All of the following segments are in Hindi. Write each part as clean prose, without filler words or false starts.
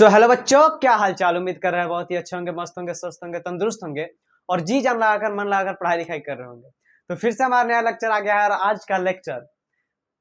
सो हेलो बच्चों, क्या हाल चाल। उम्मीद कर रहे हैं बहुत ही अच्छे होंगे, मस्त होंगे, स्वस्थ होंगे, तंदुरुस्त होंगे और जी जान लगाकर मन लगाकर पढ़ाई लिखाई कर रहे होंगे। तो फिर से हमारा नया लेक्चर आ गया है और आज का लेक्चर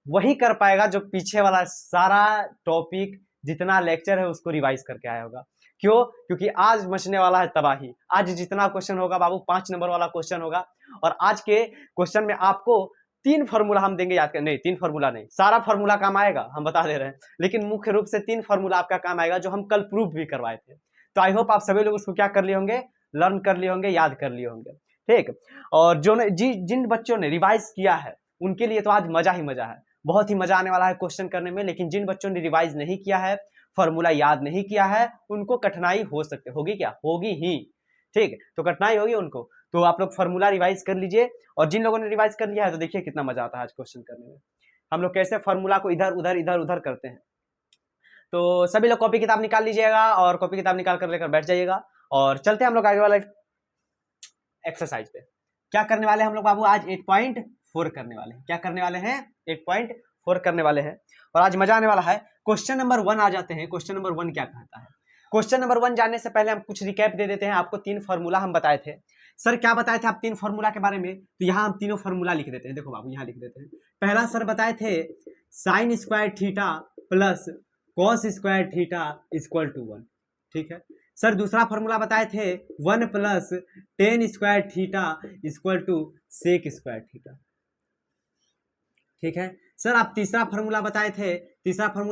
वही कर पाएगा जो पीछे वाला सारा टॉपिक जितना लेक्चर है उसको रिवाइज करके आया होगा। क्यों? क्योंकि आज मचने वाला है तबाही। आज जितना क्वेश्चन होगा बाबू 5 नंबर वाला क्वेश्चन होगा और आज के क्वेश्चन में आपको 3 फार्मूला हम देंगे याद कर। नहीं, 3 फार्मूला नहीं, सारा फार्मूला काम आएगा, हम बता दे रहे हैं, लेकिन मुख्य रूप से 3 फार्मूला आपका काम आएगा जो हम कल प्रूफ भी करवाए थे। तो आई होप आप सभी लोग उसको क्या कर लिए होंगे, लर्न कर लिए होंगे, याद कर लिए होंगे। ठीक। और जो जिन बच्चों ने रिवाइज किया है उनके लिए तो आज मजा ही मजा है, बहुत ही मजा आने वाला है क्वेश्चन करने में। लेकिन जिन बच्चों ने रिवाइज नहीं किया है, फॉर्मूला याद नहीं किया है, उनको कठिनाई हो सकती होगी। क्या होगी ही? ठीक, तो कठिनाई होगी उनको। तो आप लोग फॉर्मूला रिवाइज कर लीजिए और जिन लोगों ने रिवाइज कर लिया है तो देखिए कितना मजा आता है आज क्वेश्चन करने में। हम लोग कैसे फॉर्मूला को इधर उधर करते हैं। तो सभी लोग कॉपी किताब निकाल लीजिएगा और कॉपी किताब निकाल कर लेकर बैठ जाइएगा और चलते हैं हम लोग आगे वाला एक्सरसाइज पे। क्या करने वाले हैं हम लोग बाबू? आज 8.4 करने वाले हैं। क्या करने वाले हैं? 8.4 करने वाले हैं और आज मजा आने वाला है। क्वेश्चन नंबर 1 आ जाते हैं। क्वेश्चन नंबर 1 क्या कहता है? क्वेश्चन नंबर 1 जानने से पहले हम कुछ रिकैप दे देते हैं। आपको 3 फार्मूला हम बताए थे। सर क्या बताए थे आप 3 फार्मूला के बारे में? तो यहाँ हम तीनों फार्मूला लिख देते हैं। देखो बाबू यहाँ लिख देते हैं। पहला सर बताए थे sine square theta plus cos square theta equal to 1। ठीक है सर। दूसरा फार्मूला बताए थे 1 plus tan square theta equal to sec square theta. ठीक है सर। आप तीसरा फार्मूला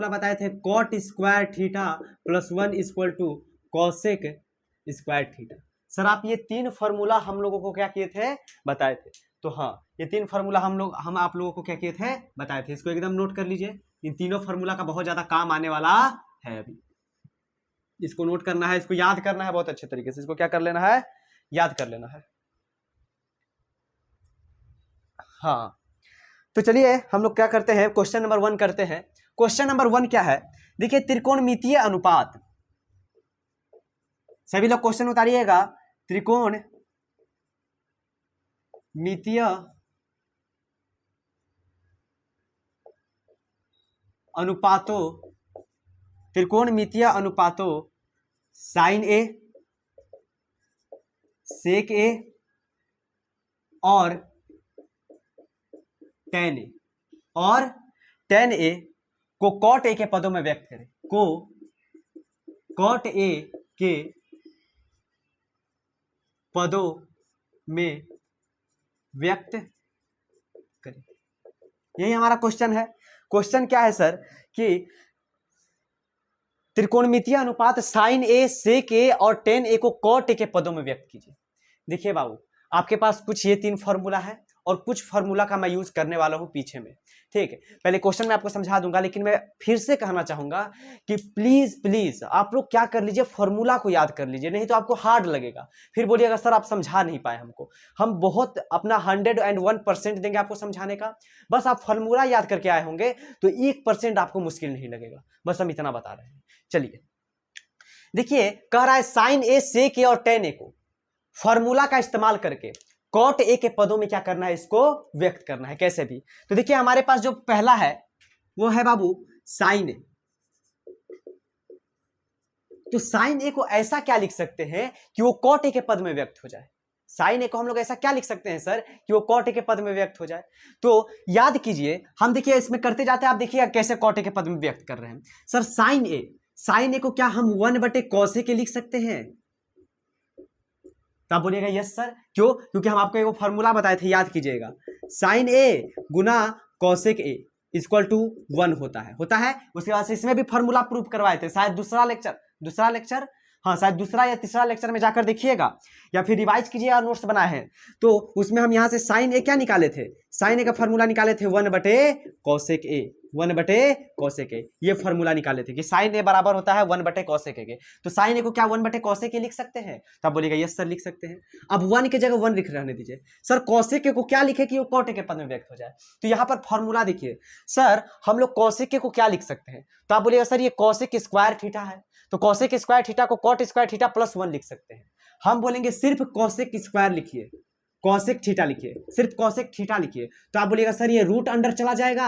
बताए थे cot square theta plus 1 equal to cosec square theta. Sir आप ये 3 फार्मूला हम लोगों को क्या किए थे? बताए थे। तो हाँ, ये 3 फार्मूला हम आप लोगों को क्या किए थे? बताए थे। इसको एकदम नोट कर लीजिए। इन तीनों फार्मूला का बहुत ज्यादा काम आने वाला है अभी। इसको नोट करना है, इसको याद करना है बहुत अच्छे तरीके से। इसको क्या कर लेना है? याद कर लेना है। हाँ, तो चलिए हम लोग क्या करते हैं, क्वेश्चन नंबर 1 करते हैं। क्वेश्चन नंबर 1 क्या है? देखिए, त्रिकोणमितीय अनुपात। सभी लोग क्वेश्चन उतारिएगा। त्रिकोणमितीय अनुपातों, साइन ए, सेक ए और टेन ए को कॉट ए के पदों में व्यक्त करें। को कॉट ए के पदों में व्यक्त करें। यही हमारा क्वेश्चन है। क्वेश्चन क्या है सर कि त्रिकोणमितीय अनुपात साइन ए, सेक ए और टेन ए को कॉट ए के पदों में व्यक्त कीजिए। देखिए बाबू, आपके पास कुछ ये 3 फार्मूला है और कुछ फार्मूला का मैं यूज करने वाला हूं पीछे में। ठीक है, पहले क्वेश्चन में आपको समझा दूंगा, लेकिन मैं फिर से कहना चाहूंगा कि प्लीज आप लोग क्या कर लीजिए, फार्मूला को याद कर लीजिए, नहीं तो आपको हार्ड लगेगा। फिर बोलिएगा सर आप समझा नहीं पाए हमको। हम बहुत अपना 101% देंगे आपको समझाने का। बस आप फार्मूला याद करके आए होंगे तो 1% आपको मुश्किल नहीं लगेगा। बस हम इतना बता रहे हैं। चलिए देखिए, कह रहा है साइन ए, सेक ए और टेन ए को फार्मूला का इस्तेमाल करके कॉट ए के पदों में क्या करना है, इसको व्यक्त करना है कैसे भी। तो देखिए हमारे पास जो पहला है वो है बाबू साइन ए। तो साइन ए को ऐसा क्या लिख सकते हैं कि वो कॉट ए के पद में व्यक्त हो जाए। साइन ए को हम लोग ऐसा क्या लिख सकते हैं सर कि वो कॉट ए के पद में व्यक्त हो जाए। तो याद कीजिए, हम देखिए इसमें करते जाते हैं, आप देखिए कैसे कॉट ए के पद में व्यक्त कर रहे हैं। सर साइन ए को क्या हम 1/cos ए के लिख सकते हैं? तब बोलिएगा यस सर। क्यों? क्योंकि हम आपको एक फार्मूला बताए थे, याद कीजिएगा। साइन ए गुना कॉसेक ए इक्वल टू 1 होता है। उसके बाद से इसमें भी फार्मूला प्रूफ करवाए थे, शायद दूसरा लेक्चर, हाँ शायद दूसरा या तीसरा लेक्चर में जाकर देखिएगा या फिर रिवाइज कीजिएगा, नोट्स बनाए हैं तो उसमें हम यहाँ से साइन ए क्या निकाले थे? साइन ए का फार्मूला निकाले थे 1/cosec ए। ये फार्मूला निकाले थे कि साइन ए बराबर होता है 1/cosec ए के। तो साइन ए को क्या 1/cosec ए लिख सकते हैं? तब बोलिएगा यस सर लिख सकते हैं। अब 1 की जगह 1 लिख रहने दीजिए। सर cosec ए को क्या लिखे कि वो कॉट ए के पद में व्यक्त हो जाए। तो यहाँ पर फार्मूला देखिए सर, हम लोग cosec ए को क्या लिख सकते हैं? तो आप बोलिएगा सर ये cosec स्क्वायर थीटा है, तो cosec स्क्वायर थीटा को cot स्क्वायर थीटा प्लस 1 लिख सकते हैं। हम बोलेंगे सिर्फ cosec स्क्वायर लिखिए, कॉसेक थीटा लिखिए, सिर्फ कॉसेक थीटा लिखिए, तो आप बोलिएगा सर ये रूट अंडर चला जाएगा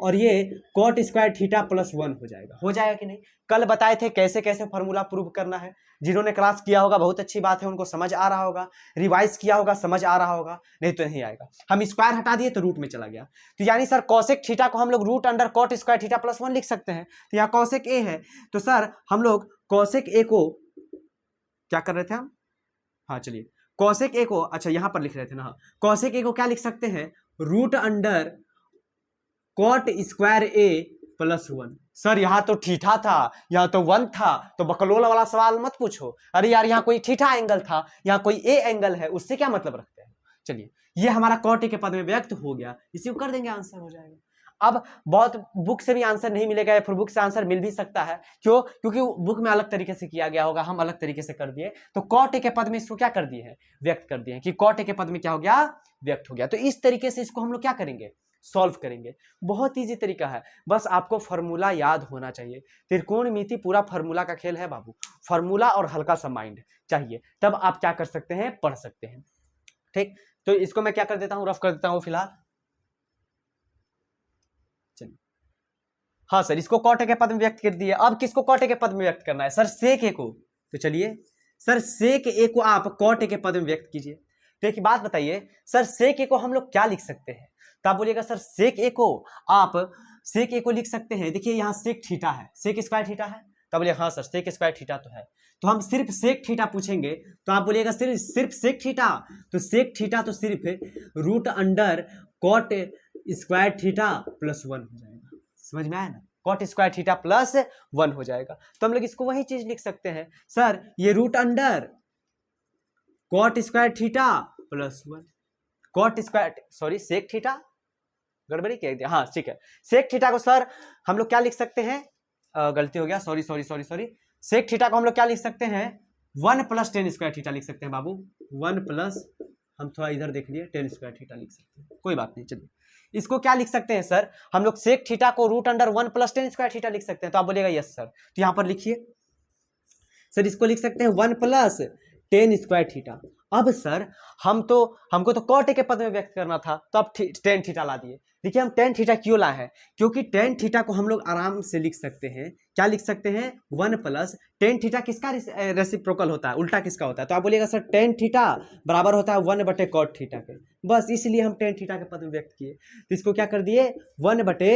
और ये कॉट स्क्वायर थीटा प्लस 1 हो जाएगा कि नहीं। कल बताए थे कैसे कैसे फॉर्मूला प्रूव करना है, जिन्होंने क्लास किया होगा बहुत अच्छी बात है, उनको समझ आ रहा होगा, रिवाइज किया होगा समझ आ रहा होगा, नहीं तो नहीं आएगा। हम स्क्वायर हटा दिए तो रूट में चला गया, तो यानी सर कॉसेक थीटा को हम लोग root under cot square theta plus 1 लिख सकते हैं। तो यहाँ कॉसेक ए है, तो सर हम लोग कॉसेक ए को क्या कर रहे थे हम, हाँ चलिए कॉसेक ए को, अच्छा यहां पर लिख रहे थे ना, हाँ कॉसेक ए को क्या लिख सकते हैं, root under cot square A plus 1। Sir यहाँ तो थीटा था, यहाँ तो 1 था, तो बकलोल वाला सवाल मत पूछो, अरे यार यहाँ कोई थीटा एंगल था, यहाँ कोई ए एंगल है, उससे क्या मतलब रखते हैं। चलिए ये हमारा कॉट ए के पद में व्यक्त हो गया, इसी को कर देंगे, आंसर हो जाएगा। अब बहुत बुक से भी आंसर नहीं मिलेगा, या फिर बुक से आंसर मिल भी सकता है, क्यों, क्योंकि बुक में अलग तरीके से किया गया होगा, हम अलग तरीके से कर दिए, तो कॉट ए के पद में इसको क्या कर दिए हैं, व्यक्त कर दिए हैं, कि कॉट ए के पद में क्या हो गया, व्यक्त हो गया। तो इस तरीके से इसको हम लोग क्या करेंगे, सॉल्व करेंगे। बहुत इजी तरीका है, बस आपको फॉर्मूला याद होना चाहिए। त्रिकोणमिति पूरा फॉर्मूला का खेल है बाबू, फॉर्मूला और हल्का सा माइंड चाहिए, तब आप क्या कर सकते हैं, पढ़ सकते हैं। ठीक, तो इसको मैं क्या कर देता हूं, रफ कर देता हूं फिलहाल। चलिए हाँ सर, इसको कॉट ए के पद में व्यक्त कर दिए, अब किसको कॉट ए के पद में व्यक्त करना है, सर सेक ए को। तो चलिए सर सेक ए को आप कॉट ए के पद में व्यक्त कीजिए। तो एक बात बताइए सर, सेक ए को हम लोग क्या लिख सकते हैं, तो आप बोलिएगा सर सेक ए को आप सेक ए को लिख सकते हैं, देखिए यहाँ सेक थीटा है, सेक स्क्वायर थीटा है, तो बोलिए हाँ सर सेक स्क्वायर थीटा तो है, तो हम सिर्फ सेक थीटा पूछेंगे, तो आप बोलिएगा सिर्फ सेक थीटा, तो सेक थीटा तो सिर्फ root under cot square theta plus 1 हो जाएगा, समझ में आया ना, कॉट स्क्वायर थीटा प्लस 1 हो जाएगा। तो हम लोग इसको वही चीज लिख सकते हैं, सर ये root under cot square theta plus 1, cot square sorry sec theta, गड़बड़ी कह दिया, हाँ ठीक है, सेक थीटा को सर हम लोग क्या लिख सकते हैं, गलती हो गया, sorry sorry sorry sorry, sec theta को हम लोग क्या लिख सकते हैं, 1 प्लस टेन स्क्वायर थीटा लिख सकते हैं बाबू, 1 प्लस, हम थोड़ा इधर देख लिए, टेन स्क्वायर थीटा लिख सकते हैं, कोई बात नहीं। चलिए इसको क्या लिख सकते हैं सर, हम लोग सेक थीटा को root under 1 plus tan square theta लिख सकते हैं, तो आप बोलिएगा यस सर, तो यहां पर लिखिए सर, इसको लिख सकते हैं 1 प्लस टेन स्क्वायर थीटा। अब सर हमको तो कॉट ए के पद में व्यक्त करना था, तो अब टेन थीटा ला दिए। देखिए हम टेन थीटा क्यों लाए हैं, क्योंकि टेन थीटा को हम लोग आराम से लिख सकते हैं, क्या लिख सकते हैं, 1 प्लस टेन थीटा किसका रेसिप्रोकल होता है, उल्टा किसका होता है, तो आप बोलिएगा सर टेन थीटा बराबर होता है 1 बटे कॉट थीटा के, बस इसलिए हम टेन थीटा के पद में व्यक्त किए। तो इसको क्या कर दिए, 1 बटे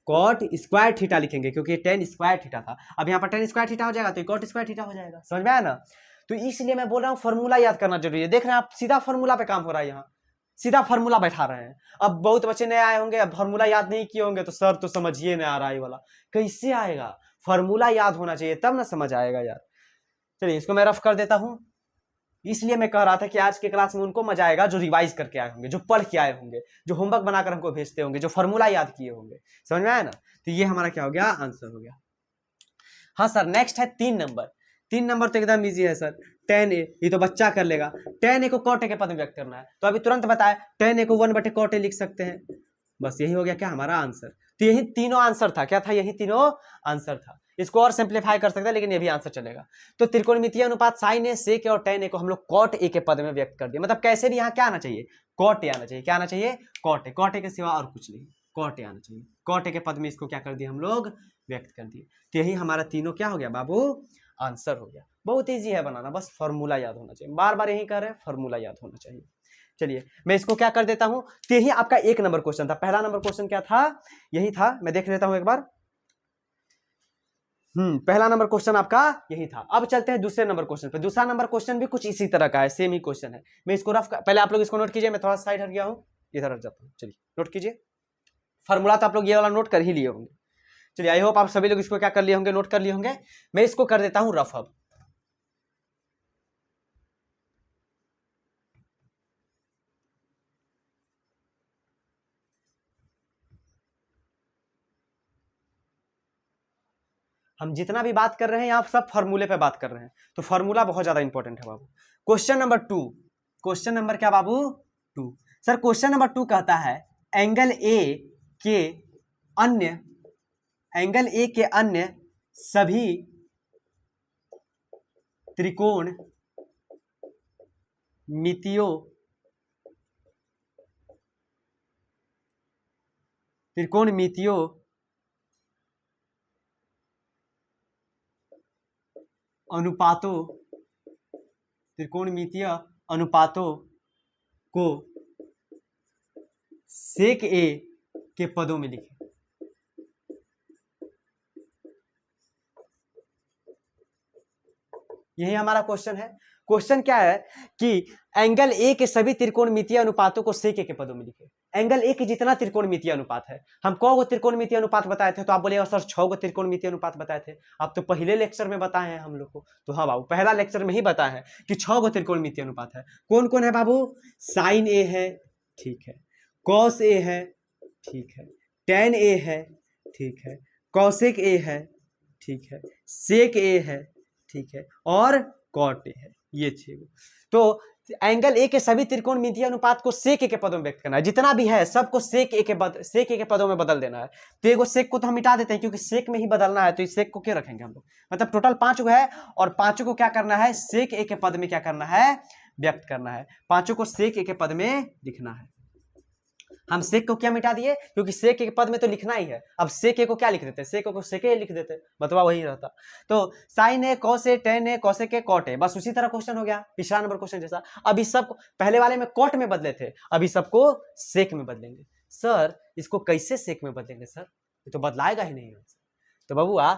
कॉट स्क्वायर थीटा लिखेंगे, क्योंकि टेन स्क्वायर थीटा था, अब यहाँ पर टेन स्क्वायर थीटा हो जाएगा, तो कॉट स्क्वायर थीटा हो जाएगा, समझ में आया ना। तो इसलिए मैं बोल रहा हूँ फॉर्मूला याद करना जरूरी है, देख रहे हैं आप सीधा फॉर्मूला पे काम हो रहा है, यहाँ सीधा फॉर्मूला बैठा रहे हैं। अब बहुत बच्चे नए आए होंगे, अब फॉर्मूला याद नहीं किए होंगे, तो सर तो समझिए नहीं आ रहा है वाला, कैसे आएगा, फॉर्मूला याद होना चाहिए तब ना समझ आएगा यार। चलिए इसको मैं रफ कर देता हूँ, इसलिए मैं कह रहा था कि आज के क्लास में उनको मजा आएगा जो रिवाइज करके आए होंगे, जो पढ़ के आए होंगे, जो होमवर्क बनाकर हमको भेजते होंगे, जो फॉर्मूला याद किए होंगे, समझ में आया ना। तो ये हमारा क्या हो गया, आंसर हो गया। हाँ सर नेक्स्ट है 3 नंबर, 3 नंबर तो एकदम इजी है सर, टेन ए, ये तो बच्चा कर लेगा, टेन ए को कॉट ए के पद में व्यक्त करना है, तो अभी तुरंत बताए टेन ए को 1 बटे कॉट ए लिख सकते हैं, बस यही हो गया क्या हमारा आंसर। तो यही तीनों आंसर था, क्या था, यही तीनों आंसर था। इसको और सिंप्लीफाई कर सकते हैं, लेकिन ये भी आंसर चलेगा। तो त्रिकोणमितीय अनुपात साइन ए, सेक ए और टेन ए को हम लोग कॉट ए के पद में व्यक्त कर दिया, मतलब कैसे भी यहाँ क्या आना चाहिए, कॉट ए आना चाहिए, क्या आना चाहिए, कॉट ए के सिवा और कुछ नहीं, कॉट ए आना चाहिए, कॉट ए के पद में इसको क्या कर दिया हम लोग, व्यक्त कर दिए। तो यही हमारा तीनों क्या हो गया बाबू, आंसर हो गया। बहुत इजी है बनाना, बस फॉर्मूला याद होना चाहिए, बार बार यही कह रहे हैं, फॉर्मूला याद होना चाहिए। चलिए मैं इसको क्या कर देता हूं, तो यही आपका 1 नंबर क्वेश्चन था। पहला नंबर क्वेश्चन क्या था, यही था, मैं देख लेता हूं एक बार। पहला नंबर क्वेश्चन आपका यही था। अब चलते हैं दूसरे नंबर क्वेश्चन पे। दूसरा नंबर क्वेश्चन भी कुछ इसी तरह का है, सेम ही क्वेश्चन है। मैं इसको रफ पहले आप लोग इसको नोट कीजिए, मैं थोड़ा साइड हट गया हूं, इधर हट जाता हूं। चलिए नोट कीजिए, फॉर्मूला तो आप लोग ये वाला नोट कर ही लिए होंगे। चलिए आई होप आप सभी लोग इसको क्या कर लिए होंगे, नोट कर लिए होंगे। मैं इसको कर देता हूं रफ। अब हम जितना भी बात कर रहे हैं यहाँ सब फॉर्मूले पे बात कर रहे हैं, तो फॉर्मूला बहुत ज्यादा इंपॉर्टेंट है बाबू। क्वेश्चन नंबर 2, क्वेश्चन नंबर क्या बाबू, 2। सर क्वेश्चन नंबर 2 कहता है एंगल ए के अन्य, एंगल ए के अन्य सभी त्रिकोण मितियों त्रिकोणमितियों अनुपातों त्रिकोणमितीय अनुपातों को सेक ए के पदों में लिखें। यही हमारा क्वेश्चन है। क्वेश्चन क्या है कि एंगल ए के सभी त्रिकोणमितीय अनुपातों को सेक ए के पदों में लिखें। एंगल ए के जितना त्रिकोणमितीय अनुपात है, हम कौ गो त्रिकोणमितीय अनुपात बताए थे, तो आप बोलेगा सर 6 गो त्रिकोणमितीय अनुपात बताए थे। आप तो पहले लेक्चर में बताए हैं हम लोग को। तो हाँ बाबू, पहला लेक्चर में ही बताया है कि 6 गो त्रिकोणमितीय अनुपात है। कौन कौन है बाबू? साइन ए है, ठीक है, कॉस ए है, ठीक है, टेन ए है, ठीक है, कॉसेक ए है, ठीक है, सेक ए है, ठीक है, और कॉट ए है। ये 6 गो। तो एंगल ए के सभी त्रिकोणमितीय अनुपात को सेक ए के पदों में व्यक्त करना है। जितना भी है सबको सेक ए के पदों में बदल देना है। तो एगो सेक को तो हम मिटा देते हैं, क्योंकि सेक में ही बदलना है, तो इस सेक को क्यों रखेंगे हम लोग। मतलब टोटल 5 गो है, और 5 को क्या करना है, सेक ए के पद में क्या करना है, व्यक्त करना है। 5 को सेक ए के पद में लिखना है। हम सेक को क्या मिटा दिए, क्योंकि सेक के पद में तो लिखना ही है। अब सेक को क्या लिख देते, सेक को सेक लिख देते, बतवा वही रहता। तो sine A, cos A, tan A, cosec A, cot A, बस उसी तरह क्वेश्चन हो गया, पिछला नंबर क्वेश्चन जैसा। अभी सब पहले वाले में कॉट में बदले थे, अभी सबको सेक में बदलेंगे। सर इसको कैसे सेक में बदलेंगे सर, ये तो बदलाएगा ही नहीं। तो बबुआ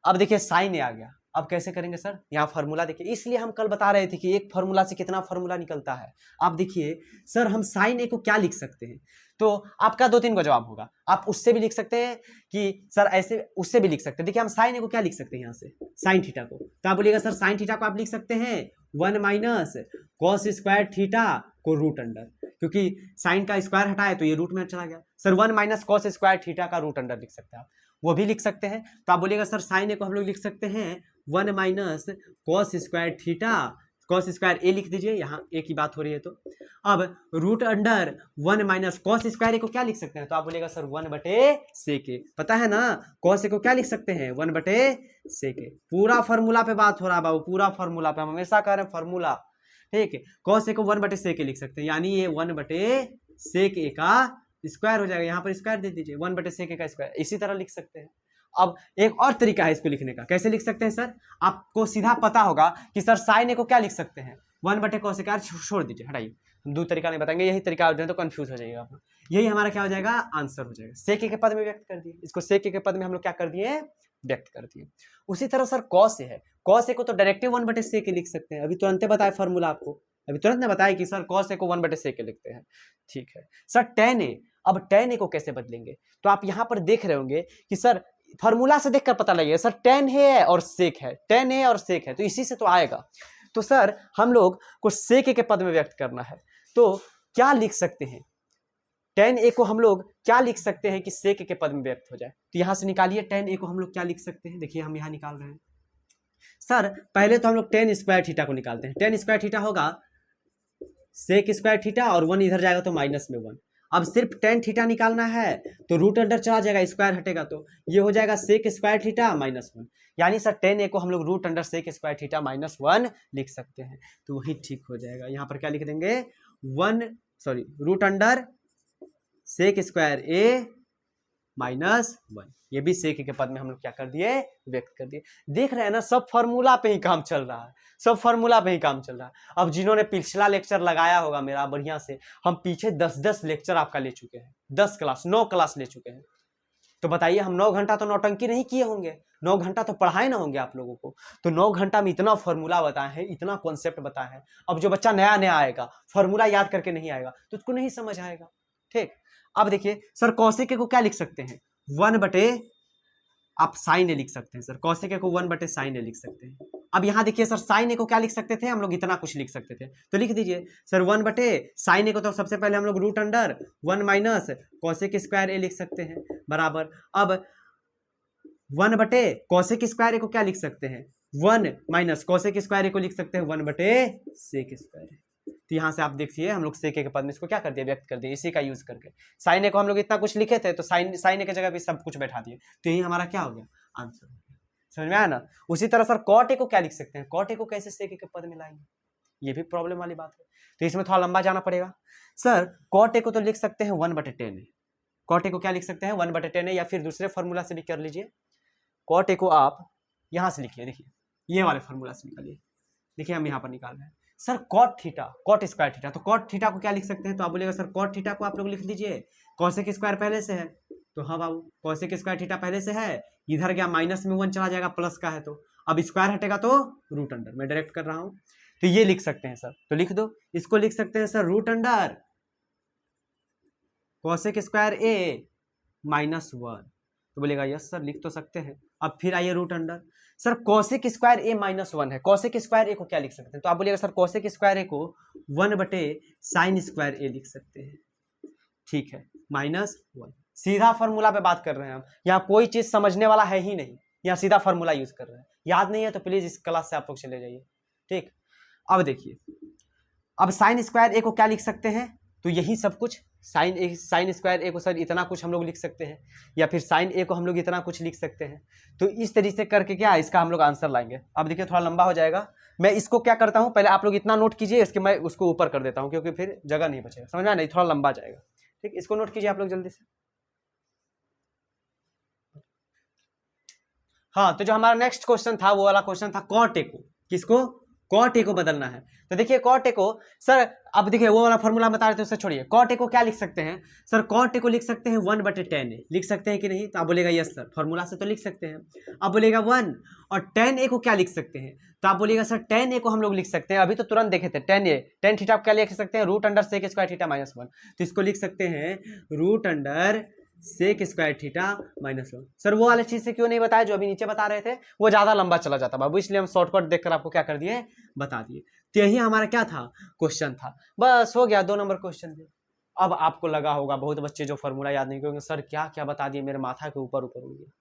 अब देखिए साइन ए आ गया, अब कैसे करेंगे सर, यहाँ फार्मूला देखिए। इसलिए हम कल बता रहे थे कि एक फार्मूला से कितना फार्मूला निकलता है। आप देखिए सर, हम साइन ए को क्या लिख सकते हैं, तो आपका 2-3 का जवाब होगा। आप उससे भी लिख सकते हैं कि सर ऐसे, उससे भी लिख सकते हैं। देखिए हम साइन ए को क्या लिख सकते हैं, यहाँ से साइन थीटा को, तो आप बोलिएगा सर साइन थीटा को आप लिख सकते हैं 1 माइनस कॉस स्क्वायर थीटा को रूट अंडर, क्योंकि साइन का स्क्वायर हटाए तो ये रूट में चला गया। Sir 1 minus cos square theta का रूट अंडर लिख सकते हैं आप, वो भी लिख सकते हैं। तो आप बोलिएगा सर साइन ए को हम लोग लिख सकते हैं 1 minus cos square theta, cos square A लिख दीजिए, यहाँ ए की बात हो रही है। तो अब root under 1 minus cos square A को क्या लिख सकते हैं, तो आप बोलेगा सर 1/sec ए। पता है ना कॉस ए को क्या लिख सकते हैं, 1/sec ए। पूरा फार्मूला पे बात हो रहा है बाबू, पूरा फार्मूला पे, हम हमेशा कह रहे हैं फार्मूला, ठीक है। कॉस ए को 1/sec ए लिख सकते हैं, यानी ये 1/sec ए का स्क्वायर हो जाएगा। यहाँ पर स्क्वायर दे दीजिए, 1/sec ए का स्क्वायर। इसी तरह लिख सकते हैं। अब एक और तरीका है इसको लिखने का, कैसे लिख सकते हैं सर, आपको सीधा पता होगा कि सर साइन ए को क्या लिख सकते हैं, 1/cos ए। छोड़ दीजिए, हटाइए, हम 2 तरीका नहीं बताएंगे, यही तरीका तो कंफ्यूज हो जाएगा अपना। यही हमारा क्या हो जाएगा, आंसर हो जाएगा। सेक ए के पद में व्यक्त कर दिए, इसको सेक ए के पद में हम लोग क्या कर दिए, व्यक्त कर दिए। उसी तरह सर कॉस ए है, कॉस ए को तो डायरेक्टिव 1/sec ए लिख सकते हैं। अभी तुरंत बताया फॉर्मूला आपको, अभी तुरंत ने बताया कि सर कॉस ए को 1/sec ए लिखते हैं, ठीक है। सर टेन ए, अब टेन ए को कैसे बदलेंगे, तो आप यहाँ पर देख रहे होंगे कि सर फॉर्मूला से देखकर पता लगेगा सर टेन है और सेक है, टेन है और सेक है, तो इसी से तो आएगा। तो सर हम लोग को सेक ए के पद में व्यक्त करना है, तो क्या लिख सकते हैं, टेन ए को हम लोग क्या लिख सकते हैं कि सेक ए के पद में व्यक्त हो जाए। तो यहां से निकालिए टेन ए को हम लोग क्या लिख सकते हैं, देखिए हम यहां निकाल रहे हैं। सर पहले तो हम लोग टेन स्क्वायर थीटा को निकालते हैं। टेन स्क्वायर थीटा होगा सेक स्क्वायर थीटा, और 1 इधर जाएगा तो माइनस में 1। अब सिर्फ टेन थीटा निकालना है, तो रूट अंडर चला जाएगा, स्क्वायर हटेगा, तो ये हो जाएगा सेक स्क्वायर थीटा -1। यानी सर टेन ए को हम लोग root under sec square theta -1 लिख सकते हैं, तो वही ठीक हो जाएगा। यहाँ पर क्या लिख देंगे, root under sec square A -1, ये भी सेक के पद में हम लोग क्या कर दिए, व्यक्त कर दिए। देख रहे हैं ना, सब फार्मूला पे ही काम चल रहा है, सब फार्मूला पे ही काम चल रहा है। अब जिन्होंने पिछला लेक्चर लगाया होगा मेरा बढ़िया से, हम पीछे 10-10 लेक्चर आपका ले चुके हैं, 10 क्लास 9 क्लास ले चुके हैं। तो बताइए हम 9 घंटा तो नौटंकी नहीं किए होंगे, 9 घंटा तो पढ़ाए ना होंगे आप लोगों को। तो 9 घंटा में इतना फार्मूला बताए हैं, इतना कॉन्सेप्ट बताए हैं। अब जो बच्चा नया नया आएगा, फार्मूला याद करके नहीं आएगा, तो उसको नहीं समझ आएगा, ठीक। अब देखिए सर कॉसेक को क्या लिख सकते हैं, 1/, आप साइन ए लिख सकते हैं सर, कॉसेक को 1/sin ए लिख सकते हैं। अब यहाँ देखिए सर साइन ए को क्या लिख सकते थे हम लोग, इतना कुछ लिख सकते थे, तो लिख दीजिए सर 1/sin ए को तो सबसे पहले हम लोग root under 1 minus cosec square A लिख सकते हैं, बराबर। अब 1/cosec स्क्वायर ए को क्या लिख सकते हैं, 1 माइनस कॉसेक स्क्वायर ए को लिख सकते हैं 1/sec स्क्वायर ए। तो यहाँ से आप देखिए हम लोग सेक ए के पद में इसको क्या कर दिया, व्यक्त कर दिया, इसी का यूज करके। साइन ए को हम लोग इतना कुछ लिखे थे, तो साइन ए की जगह भी सब कुछ बैठा दिए, तो यही हमारा क्या हो गया, आंसर हो गया। समझ में आया ना। उसी तरह सर कॉट ए को क्या लिख सकते हैं, कॉट ए को कैसे सेक ए के पद में लाएंगे, ये भी प्रॉब्लम वाली बात है, तो इसमें थोड़ा लंबा जाना पड़ेगा। सर कॉट ए को तो लिख सकते हैं 1/tan ए, कॉट ए को क्या लिख सकते हैं 1/10 है, या फिर दूसरे फॉर्मूला से भी कर लीजिए। कॉट ए को आप यहाँ से लिखिए, देखिए ये वाले फॉर्मूला से निकालिए। देखिए हम यहाँ पर निकाल रहे हैं sir cot theta, cot square theta, तो कॉट थीटा को क्या लिख सकते हैं, तो आप बोलेगा सर कॉट थीटा को आप लोग लिख लीजिए कॉसेक स्क्वायर पहले से है, तो हाँ बाबू कॉसेक स्क्वायर थीटा पहले से है, इधर गया माइनस में 1 चला जाएगा, प्लस का है तो अब स्क्वायर हटेगा तो रूट अंडर, मैं डायरेक्ट कर रहा हूँ, तो ये लिख सकते हैं सर, तो लिख दो, इसको लिख सकते हैं sir root under cosec square A -1, तो बोलेगा यस सर लिख तो सकते हैं। अब फिर आइए root under, sir cosec square A -1 है, कॉसेक स्क्वायर ए को क्या लिख सकते हैं, तो आप बोलिएगा सर कॉसेक स्क्वायर ए को 1/sin स्क्वायर ए लिख सकते हैं, ठीक है -1, सीधा फॉर्मूला पे बात कर रहे हैं हम, यहाँ कोई चीज समझने वाला है ही नहीं, यहाँ सीधा फॉर्मूला यूज कर रहे हैं, याद नहीं है तो प्लीज इस क्लास से आप लोग चले जाइए, ठीक। अब देखिए, अब साइन स्क्वायर ए को क्या लिख सकते हैं, तो यही सब कुछ, साइन स्क्वायर ए को सर इतना कुछ हम लोग लिख सकते हैं, या फिर साइन ए को हम लोग इतना कुछ लिख सकते हैं, तो इस तरीके से करके क्या इसका हम लोग आंसर लाएंगे। अब देखिए थोड़ा लंबा हो जाएगा, मैं इसको क्या करता हूँ, पहले आप लोग इतना नोट कीजिए, इसके मैं उसको ऊपर कर देता हूँ क्योंकि फिर जगह नहीं बचेगा, समझ में नहीं, थोड़ा लंबा जाएगा, ठीक, इसको नोट कीजिए आप लोग जल्दी से। हाँ, तो जो हमारा नेक्स्ट क्वेश्चन था वो वाला क्वेश्चन था कॉट ए को, किसको, कॉट ए को बदलना है, तो देखिए कॉट ए को सर, अब देखिए वो वाला फॉर्मूला बता रहे थे उससे छोड़िए, कॉट ए को क्या लिख सकते हैं सर, कॉट ए को लिख सकते हैं 1/10 ए, लिख सकते हैं कि नहीं, तो आप बोलेगा यस सर, फॉर्मूला से तो लिख सकते हैं। अब बोलेगा 1 और tan ए को क्या लिख सकते हैं, तो आप बोलिएगा सर tan ए को हम लोग लिख सकते हैं, अभी तो तुरंत देखे थे tan ए, tan थीटा क्या लिख सकते हैं root under sec square theta -1, तो इसको लिख सकते हैं root under sec square theta -1। Sir वो वाले चीज से क्यों नहीं बताया जो अभी नीचे बता रहे थे, वो ज्यादा लंबा चला जाता बाबू, इसलिए हम शॉर्टकट देखकर आपको क्या कर दिए, बता दिए। तो यही हमारा क्या था, क्वेश्चन था, बस हो गया 2 नंबर क्वेश्चन थे। अब आपको लगा होगा बहुत बच्चे जो फॉर्मूला याद नहीं करेंगे, सर क्या क्या बता दिए, मेरे माथा के ऊपर ऊपर हो गया,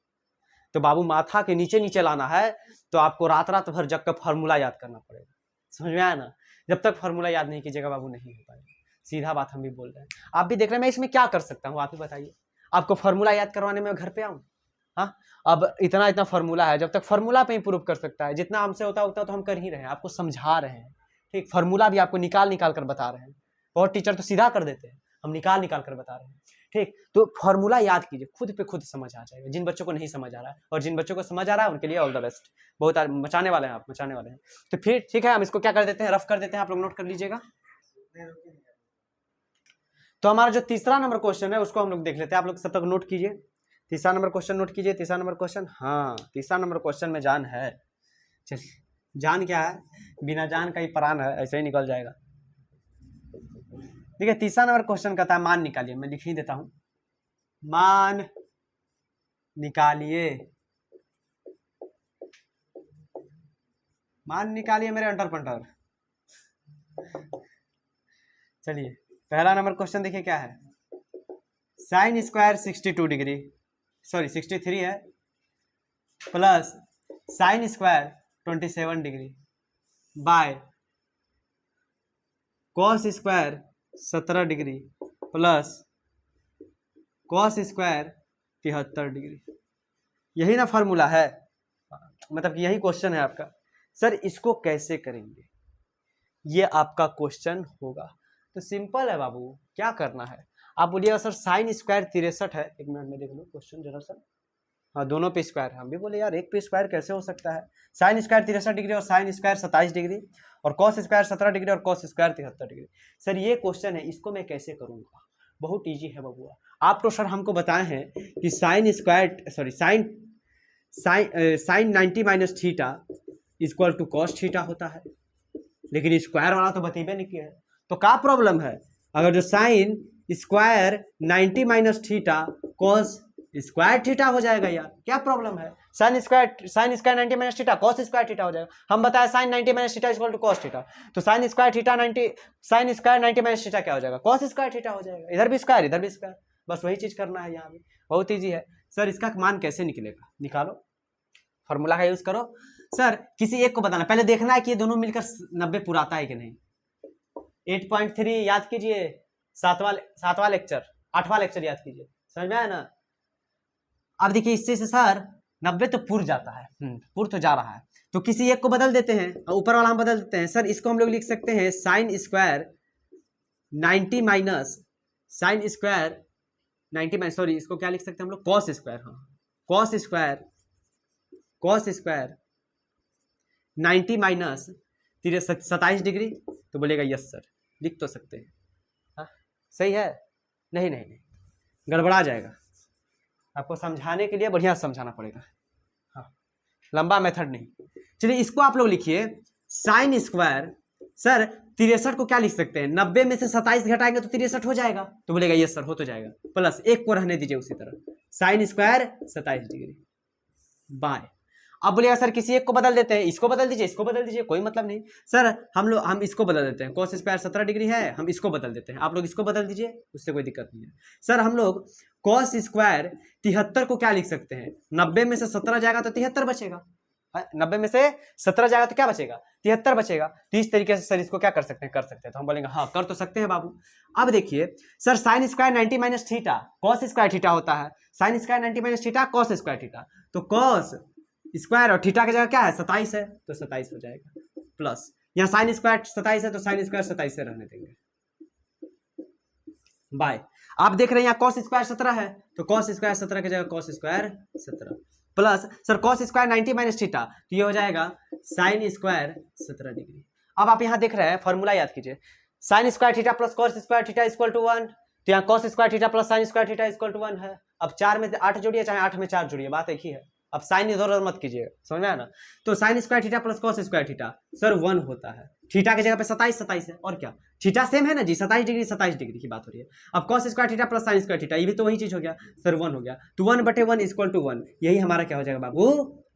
तो बाबू माथा के नीचे नीचे लाना है तो आपको रात रात भर जग कर फॉर्मूला याद करना पड़ेगा, समझ में आया ना, जब तक फॉर्मूला याद नहीं कीजिएगा बाबू नहीं हो पाएगा, सीधा बात हम भी बोल रहे हैं, आप भी देख रहे हैं, मैं इसमें क्या कर सकता हूँ आप ही बताइए, आपको फॉर्मूला याद करवाने में घर पे आऊं, हाँ, अब इतना फॉर्मूला है, जब तक फॉर्मूला पे इंप्रूव कर सकता है, जितना हमसे होता है उतना तो हम कर ही रहे हैं, आपको समझा रहे हैं, ठीक, फॉर्मूला भी आपको निकाल निकाल कर बता रहे हैं, बहुत टीचर तो सीधा कर देते हैं, हम निकाल निकाल कर बता रहे हैं, ठीक, तो फॉर्मूला याद कीजिए, खुद पे खुद समझ आ जाएगा, जिन बच्चों को नहीं समझ आ रहा है, और जिन बच्चों को समझ आ रहा है उनके लिए ऑल द बेस्ट, बहुत मचाने वाले हैं आप, मचाने वाले हैं। तो फिर ठीक है, हम इसको क्या कर देते हैं, रफ कर देते हैं, आप लोग नोट कर लीजिएगा। तो हमारा जो तीसरा नंबर क्वेश्चन है उसको हम लोग देख लेते हैं, आप लोग सब तक नोट कीजिए, तीसरा नंबर क्वेश्चन नोट कीजिए, तीसरा नंबर क्वेश्चन, हाँ तीसरा नंबर क्वेश्चन में जान है, चलिए जान क्या है, बिना जान का ही प्राण है, ऐसे ही निकल जाएगा। ठीक है, तीसरा नंबर क्वेश्चन कहता है मान निकालिए, मैं लिख ही देता हूं, मान निकालिए, मान निकालिए मेरे अंटर पंटर। चलिए पहला नंबर क्वेश्चन देखिए क्या है, साइन स्क्वायर 62 डिग्री, सॉरी 63 है, plus sine square 27 degree by cos square 17 degree plus cos square 73 degree, यही ना फॉर्मूला है, मतलब कि यही क्वेश्चन है आपका। सर इसको कैसे करेंगे, ये आपका क्वेश्चन होगा। तो सिंपल है बाबू, क्या करना है, आप बोलिएगा सर साइन स्क्वायर 63 है, एक मिनट में देख लो क्वेश्चन जरा सा, हाँ दोनों पे स्क्वायर है, हम भी बोले यार एक पे स्क्वायर कैसे हो सकता है, साइन स्क्वायर 63 डिग्री और साइन स्क्वायर 27 डिग्री और कॉस स्क्वायर 17 डिग्री और कॉस स्क्वायर 73 डिग्री। सर ये क्वेश्चन है, इसको मैं कैसे करूंगा, बहुत इजी है बबुआ, आप तो सर हमको बताए हैं कि sine square sorry sine 90 minus theta equal to cos theta होता है, लेकिन स्क्वायर वाला तो बतेबे नहीं किया है, तो क्या प्रॉब्लम है, अगर जो sine square 90 minus theta cos square theta हो जाएगा यार, क्या प्रॉब्लम है, sine square 90 minus theta cos square theta हो जाएगा, हम बताए sine 90 minus theta equal to cos theta, तो साइन स्क्वायर 90 माइनस थीटा क्या हो जाएगा, कॉस स्क्वायर थीटा हो जाएगा, इधर भी स्क्वायर इधर भी स्क्वायर, बस वही चीज करना है यहाँ भी, बहुत ईजी है। सर इसका मान कैसे निकलेगा, निकालो, फॉर्मूला का यूज करो। सर किसी एक को बताना, पहले देखना है कि ये दोनों मिलकर 90 पुराता है कि नहीं। 8.3 याद कीजिए, 8वां लेक्चर याद कीजिए, समझ में आया ना। अब देखिए इससे से सर 90 तो पुर जाता है, पुर तो जा रहा है, तो किसी एक को बदल देते हैं और ऊपर वाला हम बदल देते हैं। सर इसको हम लोग लिख सकते हैं sign square 90 minus sine square 90 minus, sorry इसको क्या लिख सकते हैं हम लोग, कॉस स्क्वायर, हाँ कॉस स्क्वायर 90 माइनस 27 डिग्री, तो बोलेगा यस सर, लिख तो सकते हैं। हाँ सही है, नहीं नहीं नहीं, गड़बड़ा जाएगा, आपको समझाने के लिए बढ़िया समझाना पड़ेगा, हाँ लंबा मेथड नहीं। चलिए इसको आप लोग लिखिए, साइन स्क्वायर, सर 63 को क्या लिख सकते हैं, 90 में से 27 घटाएंगे तो 63 हो जाएगा, तो बोलेगा यस सर हो तो जाएगा, प्लस एक को रहने दीजिए उसी तरह, साइन स्क्वायर 27 डिग्री बाय। अब बोलिएगा सर किसी एक को बदल देते हैं, इसको बदल दीजिए, इसको बदल दीजिए, कोई मतलब नहीं सर, हम इसको बदल देते हैं, cos स्क्वायर 17 डिग्री है, हम इसको बदल देते हैं, आप लोग इसको बदल दीजिए, उससे कोई दिक्कत नहीं है। सर हम लोग cos स्क्वायर 73 को क्या लिख सकते हैं, 90 में से 17 जाएगा तो 73 बचेगा, 90 में से 17 जाएगा तो क्या बचेगा, 73 बचेगा। तो इस तरीके से सर इसको क्या कर सकते हैं, तो हम बोलेंगे हाँ कर तो सकते हैं बाबू। अब देखिए sir sine square 90 minus theta cos square theta होता है, sine square 90 minus theta cos square theta, तो कॉस स्क्वायर और थीटा की जगह क्या है 27 है, तो 27 हो जाएगा, प्लस यहाँ साइन स्क्वायर 27 है तो साइन स्क्वायर 27 से रहने देंगे बाय। आप देख रहे हैं यहाँ कॉस स्क्वायर 17 है, तो कॉस स्क्वायर 17 की जगह cos square 17 plus sir cos square 90 minus theta, तो ये हो जाएगा साइन स्क्वायर 17 डिग्री। अब आप यहाँ देख रहे हैं फॉर्मूला याद कीजिए, sine square theta plus cos square theta equal to 1, तो यहाँ cos square theta plus sine square theta equal to 1 है। अब 4 में 8 जोड़िए चाहे 8 में 4 जोड़िए, बात एक ही है, अब साइन इधर उधर मत कीजिएगा, समझ में आया ना। तो sine square theta plus cos square theta sir 1 होता है, थीटा की जगह पे 27 है, और क्या थीटा सेम है ना जी, 27 डिग्री की बात हो रही है। अब cos square theta plus sine square theta, ये भी तो वही चीज हो गया सर, 1 हो गया, तो 1/1 इक्वल टू 1, यही हमारा क्या हो जाएगा बाबू,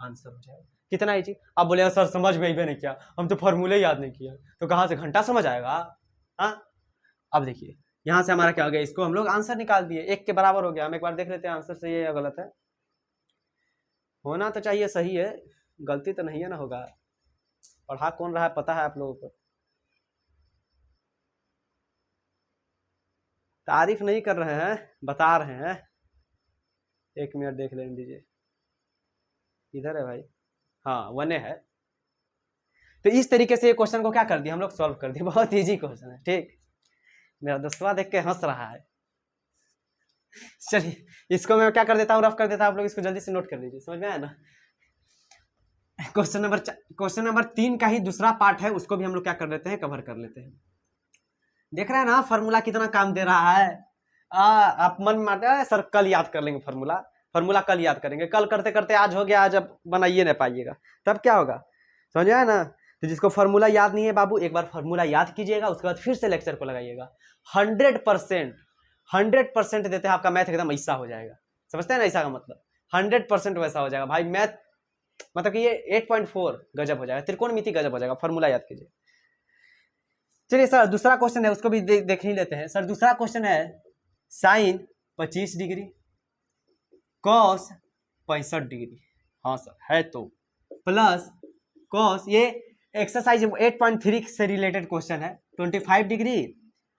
आंसर हो जाएगा। कितना है जी, अब बोलेगा सर समझ में ही नहीं किया, हम तो फॉर्मूले याद नहीं किया, तो कहाँ से घंटा समझ आएगा। हाँ अब देखिए यहाँ से हमारा क्या हो गया, इसको हम लोग आंसर निकाल दिए, 1 के बराबर हो गया। हम एक बार देख लेते हैं आंसर सही है या गलत है, होना तो चाहिए सही है, गलती तो नहीं है ना होगा, पढ़ा कौन रहा है पता है आप लोगों को, तारीफ नहीं कर रहे हैं बता रहे हैं। 1 मिनट देख लेने दीजिए, इधर है भाई, हाँ 1 है। तो इस तरीके से ये क्वेश्चन को क्या कर दिया हम लोग, सॉल्व कर दिया, बहुत इजी क्वेश्चन है। ठीक, मेरा दोस्तवा देख के हंस रहा है। चलिए इसको मैं क्या कर देता हूँ, रफ कर देता हूँ, आप लोग इसको जल्दी से नोट कर लीजिए, समझ में आया ना। क्वेश्चन नंबर 3 का ही दूसरा पार्ट है, उसको भी हम लोग क्या कर लेते हैं, कवर कर लेते हैं। देख रहे हैं ना फॉर्मूला कितना काम दे रहा है। आप मन में मारते हैं सर कल याद कर लेंगे फॉर्मूला कल याद करेंगे, कल करते करते आज हो गया, आज अब बनाइए ना पाइएगा, तब क्या होगा, समझ आया ना। तो जिसको फॉर्मूला याद नहीं है बाबू, एक बार फॉर्मूला याद कीजिएगा, उसके बाद फिर से लेक्चर को लगाइएगा। 100% देते हैं आपका मैथ एकदम ऐसा हो जाएगा, समझते हैं ना, ऐसा का मतलब 100% वैसा हो जाएगा भाई मैथ, मतलब कि ये 8.4 गजब हो जाएगा, त्रिकोणमिति गजब हो जाएगा, फॉर्मूला याद कीजिए। चलिए सर दूसरा क्वेश्चन है, उसको भी देख ही लेते हैं। सर दूसरा क्वेश्चन है साइन 25 डिग्री कॉस 65 डिग्री, हाँ सर है, तो प्लस कॉस, ये एक्सरसाइज 8.3 से रिलेटेड क्वेश्चन है, 25 डिग्री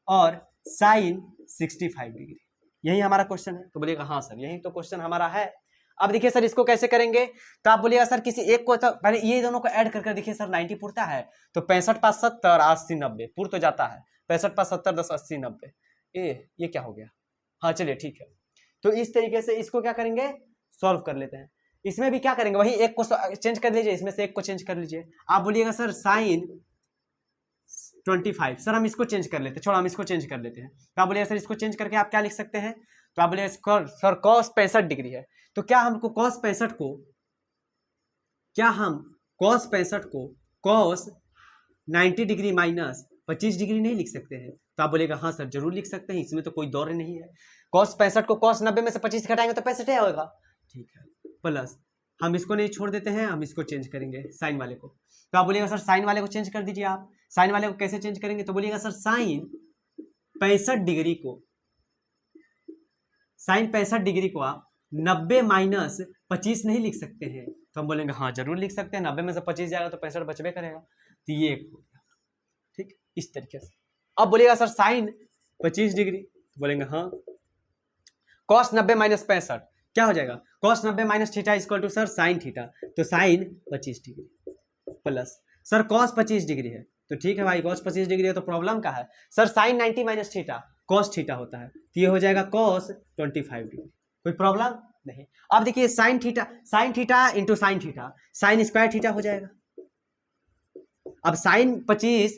और साइन 65 डिग्री, यही हमारा क्वेश्चन है। तो बोलिएगा हाँ सर यही तो क्वेश्चन हमारा है। अब देखिए सर इसको कैसे करेंगे, तो आप बोलिएगा सर किसी एक को, तो पहले ये दोनों को ऐड करके देखिए सर 90 पुरता है, तो 65 5 70 80 90 पुर तो जाता है, 65 5 70 10 80 90, ये क्या हो गया, हाँ चलिए ठीक है। तो इस तरीके से इसको क्या करेंगे, सॉल्व कर लेते हैं। इसमें भी क्या करेंगे, वही एक को चेंज कर लीजिए, इसमें से एक को चेंज कर लीजिए। आप बोलिएगा सर साइन 25, सर हम इसको चेंज कर लेते हैं, छोड़ा हम इसको चेंज कर लेते हैं, तो आप बोलिएगा सर इसको चेंज करके आप क्या लिख सकते हैं, तो आप बोलिएगा सर cos 65 डिग्री है, तो क्या हमको cos 65 को cos 90 डिग्री माइनस 25 डिग्री नहीं लिख सकते हैं, तो आप बोलेगा हाँ सर जरूर लिख सकते हैं, इसमें तो कोई दौर नहीं है। cos 65 को cos 90 में से 25 घटाएंगे तो 65 होगा, ठीक है, प्लस हम इसको नहीं छोड़ देते हैं, हम इसको चेंज करेंगे साइन वाले को, तो आप बोलिएगा सर साइन वाले को चेंज कर दीजिए। आप साइन वाले को कैसे चेंज करेंगे, तो बोलिएगा सर साइन 65 डिग्री को आप 90 माइनस 25 नहीं लिख सकते हैं, तो हम बोलेंगे हाँ जरूर लिख सकते हैं, 90 में से 25 जाएगा तो 65 बचबे करेगा, तो ये एक हो गया, ठीक इस तरीके से। अब बोलिएगा सर साइन 25 डिग्री, तो बोलेंगे हाँ cos 90 माइनस 65 क्या हो जाएगा, cos 90 minus theta equal to sir sine theta, तो sine 25 degree plus sir cos 25 degree है, तो ठीक है भाई cos 25 डिग्री है तो प्रॉब्लम का है sir sine 90 minus theta, cos theta होता है, तो ये हो जाएगा कॉस 25 डिग्री। कोई प्रॉब्लम नहीं। अब देखिए sine theta into sine theta, sine square theta हो जाएगा। अब sine 25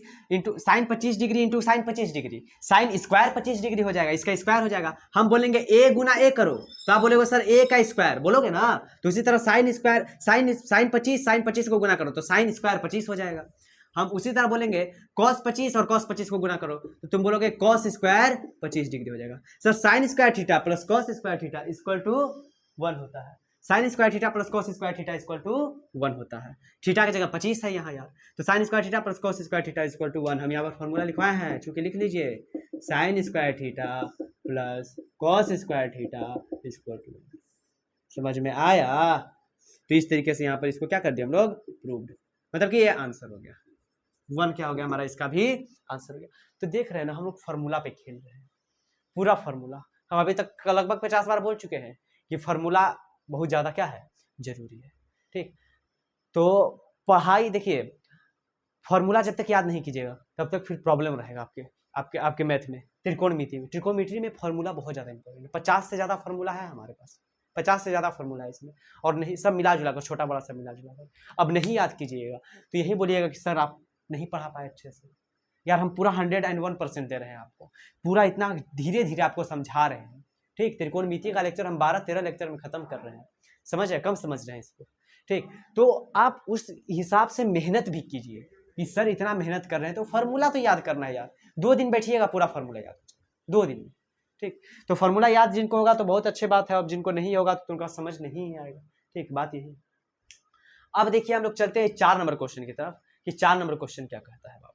degree into sine 25 degree, sine square 25 degree हो जाएगा, इसका स्क्वायर हो जाएगा। हम बोलेंगे ए गुना ए करो, तो आप बोलेगे सर ए का स्क्वायर बोलोगे ना, तो इसी तरह साइन स्क्वायर साइन 25 को गुना करो तो साइन स्क्वायर 25 हो जाएगा। हम उसी तरह बोलेंगे कॉस 25 और कॉस 25 को गुना करो तो तुम बोलोगे कॉस स्क्वायर 25 डिग्री हो जाएगा। Sir sine square theta plus cos square theta equal to 1 होता है, sine square theta plus cos square theta equal to 1 होता है। थीटा की जगह 25 है यहाँ यार, तो sine square theta plus cos square theta equal to 1 हम यहाँ पर फॉर्मूला लिखवाए हैं, चूंकि लिख लीजिए sine square theta plus cos square theta equal to 1। समझ में आया? तो इस तरीके से यहाँ पर इसको क्या कर दिया हम लोग, प्रूव्ड, मतलब कि ये आंसर हो गया 1 क्या हो गया हमारा, इसका भी आंसर हो गया। तो देख रहे हैं ना हम लोग फार्मूला पे खेल रहे हैं, पूरा फार्मूला हम अभी तक लगभग 50 बार बोल चुके हैं कि फार्मूला बहुत ज्यादा क्या है, जरूरी है। ठीक, तो पढ़ाई देखिए, फार्मूला जब तक याद नहीं कीजिएगा तब तक फिर प्रॉब्लम रहेगा आपके आपके आपके मैथ में, त्रिकोणमिति में फार्मूला बहुत ज्यादा इंपॉर्टेंट है। 50 से ज्यादा फार्मूला है हमारे पास, 50 से ज्यादा फार्मूला है इसमें, और नहीं सब मिला जुला कर, छोटा बड़ा सब मिला जुला कर। अब नहीं याद कीजिएगा तो यही बोलिएगा कि सर आप नहीं पढ़ा पाए अच्छे से। यार हम पूरा 101% दे रहे हैं आपको, पूरा इतना धीरे धीरे आपको समझा रहे हैं। ठीक, त्रिकोणमिति का लेक्चर हम 12-13 लेक्चर में खत्म कर रहे हैं, समझ रहे, कम समझ रहे हैं इसको। ठीक, तो आप उस हिसाब से मेहनत भी कीजिए कि सर इतना मेहनत कर रहे हैं तो फार्मूला तो याद करना है यार। 2 दिन बैठिएगा पूरा फार्मूला याद, 2 दिन में। ठीक, तो फार्मूला याद जिनको होगा तो बहुत अच्छी बात है, अब जिनको नहीं होगा तो उनका समझ नहीं आएगा। ठीक, बात यही। अब देखिए हम लोग चलते हैं 4 नंबर क्वेश्चन की तरफ कि 4 नंबर क्वेश्चन क्या कहता है बाबू।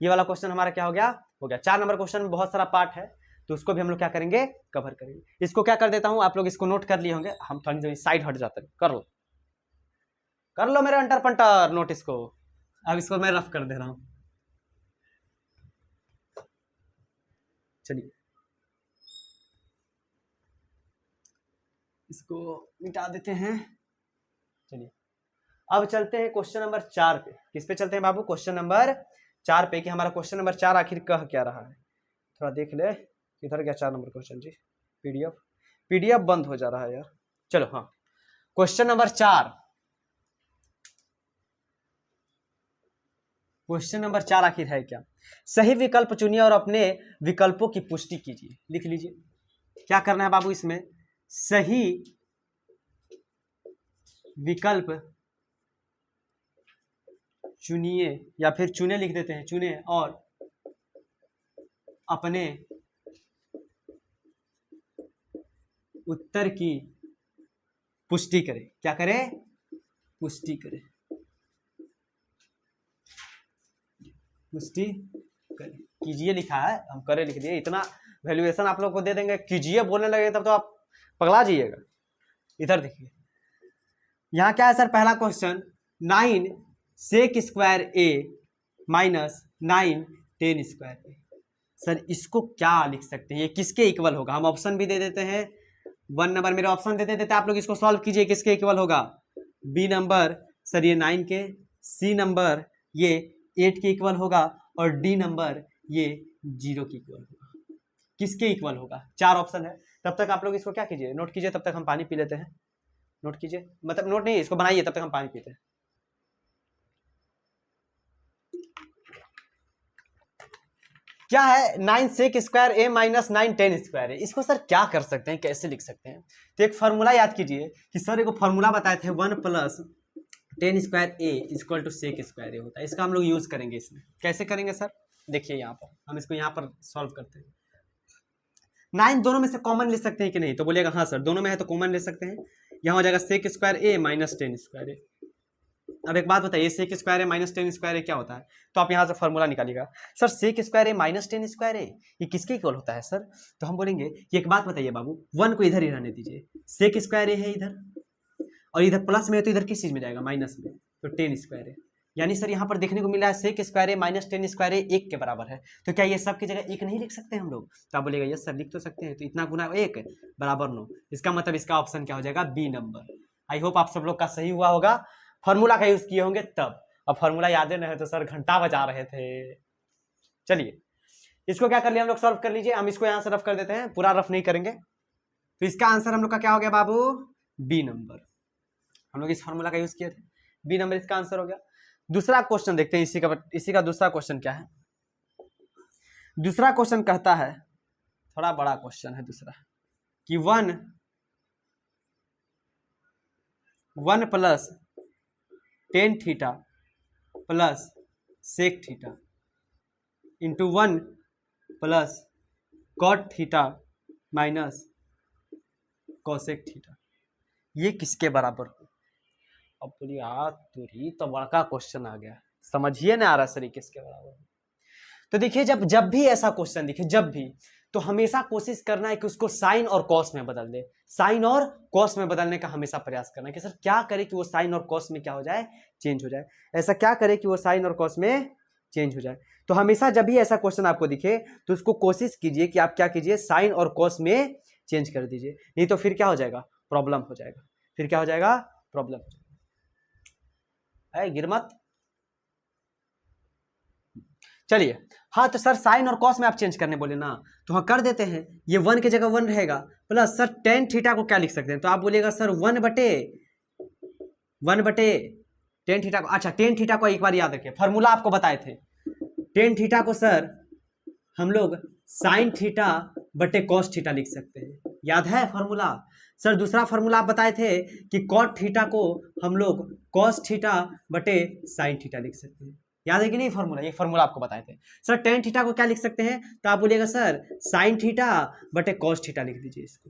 ये वाला क्वेश्चन हमारा क्या हो गया, 4 नंबर क्वेश्चन में बहुत सारा पार्ट है, तो उसको भी हम लोग क्या करेंगे, कवर करेंगे। इसको क्या कर देता हूं, आप लोग इसको नोट कर लिए होंगे, हम थोड़ी साइड हट जाते हैं, कर लो मेरे अंटर पंटर नोट इसको। अब इसको मैं रफ कर दे रहा हूं, चलिए इसको मिटा देते हैं। चलिए अब चलते हैं क्वेश्चन नंबर 4 पे। किस पे चलते हैं बाबू, क्वेश्चन नंबर 4 पे, कि हमारा क्वेश्चन नंबर 4 आखिर कह क्या रहा है। थोड़ा देख ले इधर क्या 4 नंबर क्वेश्चन जी, पीडीएफ बंद हो जा रहा है यार। चलो हाँ, क्वेश्चन नंबर 4, क्वेश्चन नंबर 4 आखिर है क्या। सही विकल्प चुनिए और अपने विकल्पों की पुष्टि कीजिए। लिख लीजिए क्या करना है बाबू, इसमें सही विकल्प चुनिए, या फिर चुने लिख देते हैं, चुने और अपने उत्तर की पुष्टि करें। क्या करें, पुष्टि करें, पुष्टि करें, कीजिए लिखा है, हम करें लिख दिए। इतना वैल्यूएशन आप लोग को दे देंगे, कीजिए बोलने लगे तब तो आप पगला जाइएगा। इधर देखिए यहाँ क्या है सर, पहला क्वेश्चन 9 सेक स्क्वायर ए माइनस 9 10 स्क्वायर ए। सर इसको क्या लिख सकते हैं, ये किसके इक्वल होगा। हम ऑप्शन भी दे देते हैं, 1 नंबर मेरे ऑप्शन दे देते हैं, आप लोग इसको सॉल्व कीजिए किसके इक्वल होगा। बी नंबर सर ये 9 के, सी नंबर ये 8 के इक्वल होगा, और डी नंबर ये 0 के इक्वल होगा। किसके इक्वल होगा, 4 ऑप्शन है। तब तक आप लोग इसको क्या कीजिए, नोट कीजिए, तब तक हम पानी पी लेते हैं। नोट कीजिए, मतलब नोट नहीं, इसको बनाइए, तब तक हम पानी पीते हैं। क्या है, 9 सेक स्क्वायर ए माइनस 9 10 स्क्वायर ए। इसको सर क्या कर सकते हैं, कैसे लिख सकते हैं। तो एक फार्मूला याद कीजिए कि सर एक फार्मूला बताए थे 1 plus 10 square A equal to sec square A होता है। इसका हम लोग यूज करेंगे इसमें। कैसे करेंगे सर, देखिए यहाँ पर हम इसको यहाँ पर सॉल्व करते हैं। 9 दोनों में से कॉमन ले सकते हैं कि नहीं, तो बोलिएगा हाँ सर दोनों में है तो कॉमन ले सकते हैं। यहाँ हो जाएगा सेक स्क्वायर ए माइनस 10 स्क्वायर ए। अब एक बात बताइए, सेक स्क्वायर ए माइनस 10 स्क्वायर ए क्या होता है, तो आप यहाँ से formula निकालिएगा। Sir sec square A minus 10 square A ये किसके इक्वल होता है सर, तो हम बोलेंगे कि एक बात बताइए बाबू, 1 को इधर ही रहने दीजिए, सेक स्क्वायर ए है इधर, और इधर प्लस में है तो इधर किस चीज में जाएगा, माइनस में, तो 10 स्क्वायर ए। यानी सर यहाँ पर देखने को मिला है सेक square A minus 10 square A 1 के बराबर है। तो क्या ये सब की जगह 1 नहीं लिख सकते हम लोग, तो आप बोलेगा यस सर लिख तो सकते हैं। तो इतना गुना 1 बराबर 9, इसका मतलब इसका ऑप्शन क्या हो जाएगा, बी नंबर। आई होप आप सब लोग का सही हुआ होगा, फार्मूला का यूज किए होंगे तब। अब फार्मूला याद नहीं है तो सर घंटा बजा रहे थे। चलिए इसको क्या कर लिया हम लोग, सॉल्व कर लीजिए। हम इसको यहां से रफ कर देते हैं, पूरा रफ नहीं करेंगे। तो इसका आंसर हम लोग का क्या हो गया बाबू, बी नंबर। हम लोग इस फॉर्मूला का यूज किए थे, बी नंबर इसका आंसर हो गया। दूसरा क्वेश्चन देखते हैं, इसी का दूसरा क्वेश्चन क्या है। दूसरा क्वेश्चन कहता है, थोड़ा बड़ा क्वेश्चन है दूसरा, कि 1 plus tan theta plus sec theta into 1 plus cot theta minus cosec theta, ये किसके बराबर हो। अब बोलिए यार तो बड़का क्वेश्चन आ गया, समझिए ना आ रहा सर किसके बराबर। तो देखिए जब भी ऐसा क्वेश्चन दिखे, जब भी, तो हमेशा कोशिश करना है कि उसको साइन और कॉस में बदल दे। साइन और कॉस में बदलने का हमेशा प्रयास करना है कि सर क्या करे कि वो साइन और कॉस में क्या हो जाए, चेंज हो जाए। ऐसा क्या करे कि वो साइन और कॉस में चेंज हो जाए। तो हमेशा जब भी ऐसा क्वेश्चन आपको दिखे तो उसको कोशिश कीजिए कि आप क्या कीजिए, साइन और कॉस में चेंज कर दीजिए, नहीं तो फिर क्या हो जाएगा, प्रॉब्लम हो जाएगा। फिर क्या हो जाएगा, प्रॉब्लम हो जाएगा। गिर मत। चलिए, हाँ तो सर साइन और कॉस में आप चेंज करने बोले ना, तो हाँ कर देते हैं। ये 1 की जगह 1 रहेगा, प्लस सर टेन थीटा को क्या लिख सकते हैं, तो आप बोलिएगा सर 1 बटे टेन थीटा को। अच्छा टेन थीटा को एक बार याद रखिए, फॉर्मूला आपको बताए थे। टेन थीटा को सर हम लोग साइन थीटा बटे कॉस थीटा लिख सकते हैं, याद है फॉर्मूला। सर दूसरा फॉर्मूला आप बताए थे कि कॉट थीटा को हम लोग कॉस थीटा बटे साइन थीटा लिख सकते हैं, याद है कि नहीं फॉर्मूला। ये फॉर्मूला आपको बताए थे। सर टेन थीटा को क्या लिख सकते हैं, तो आप बोलिएगा सर साइन थीटा बटे कॉस थीटा लिख दीजिए इसको।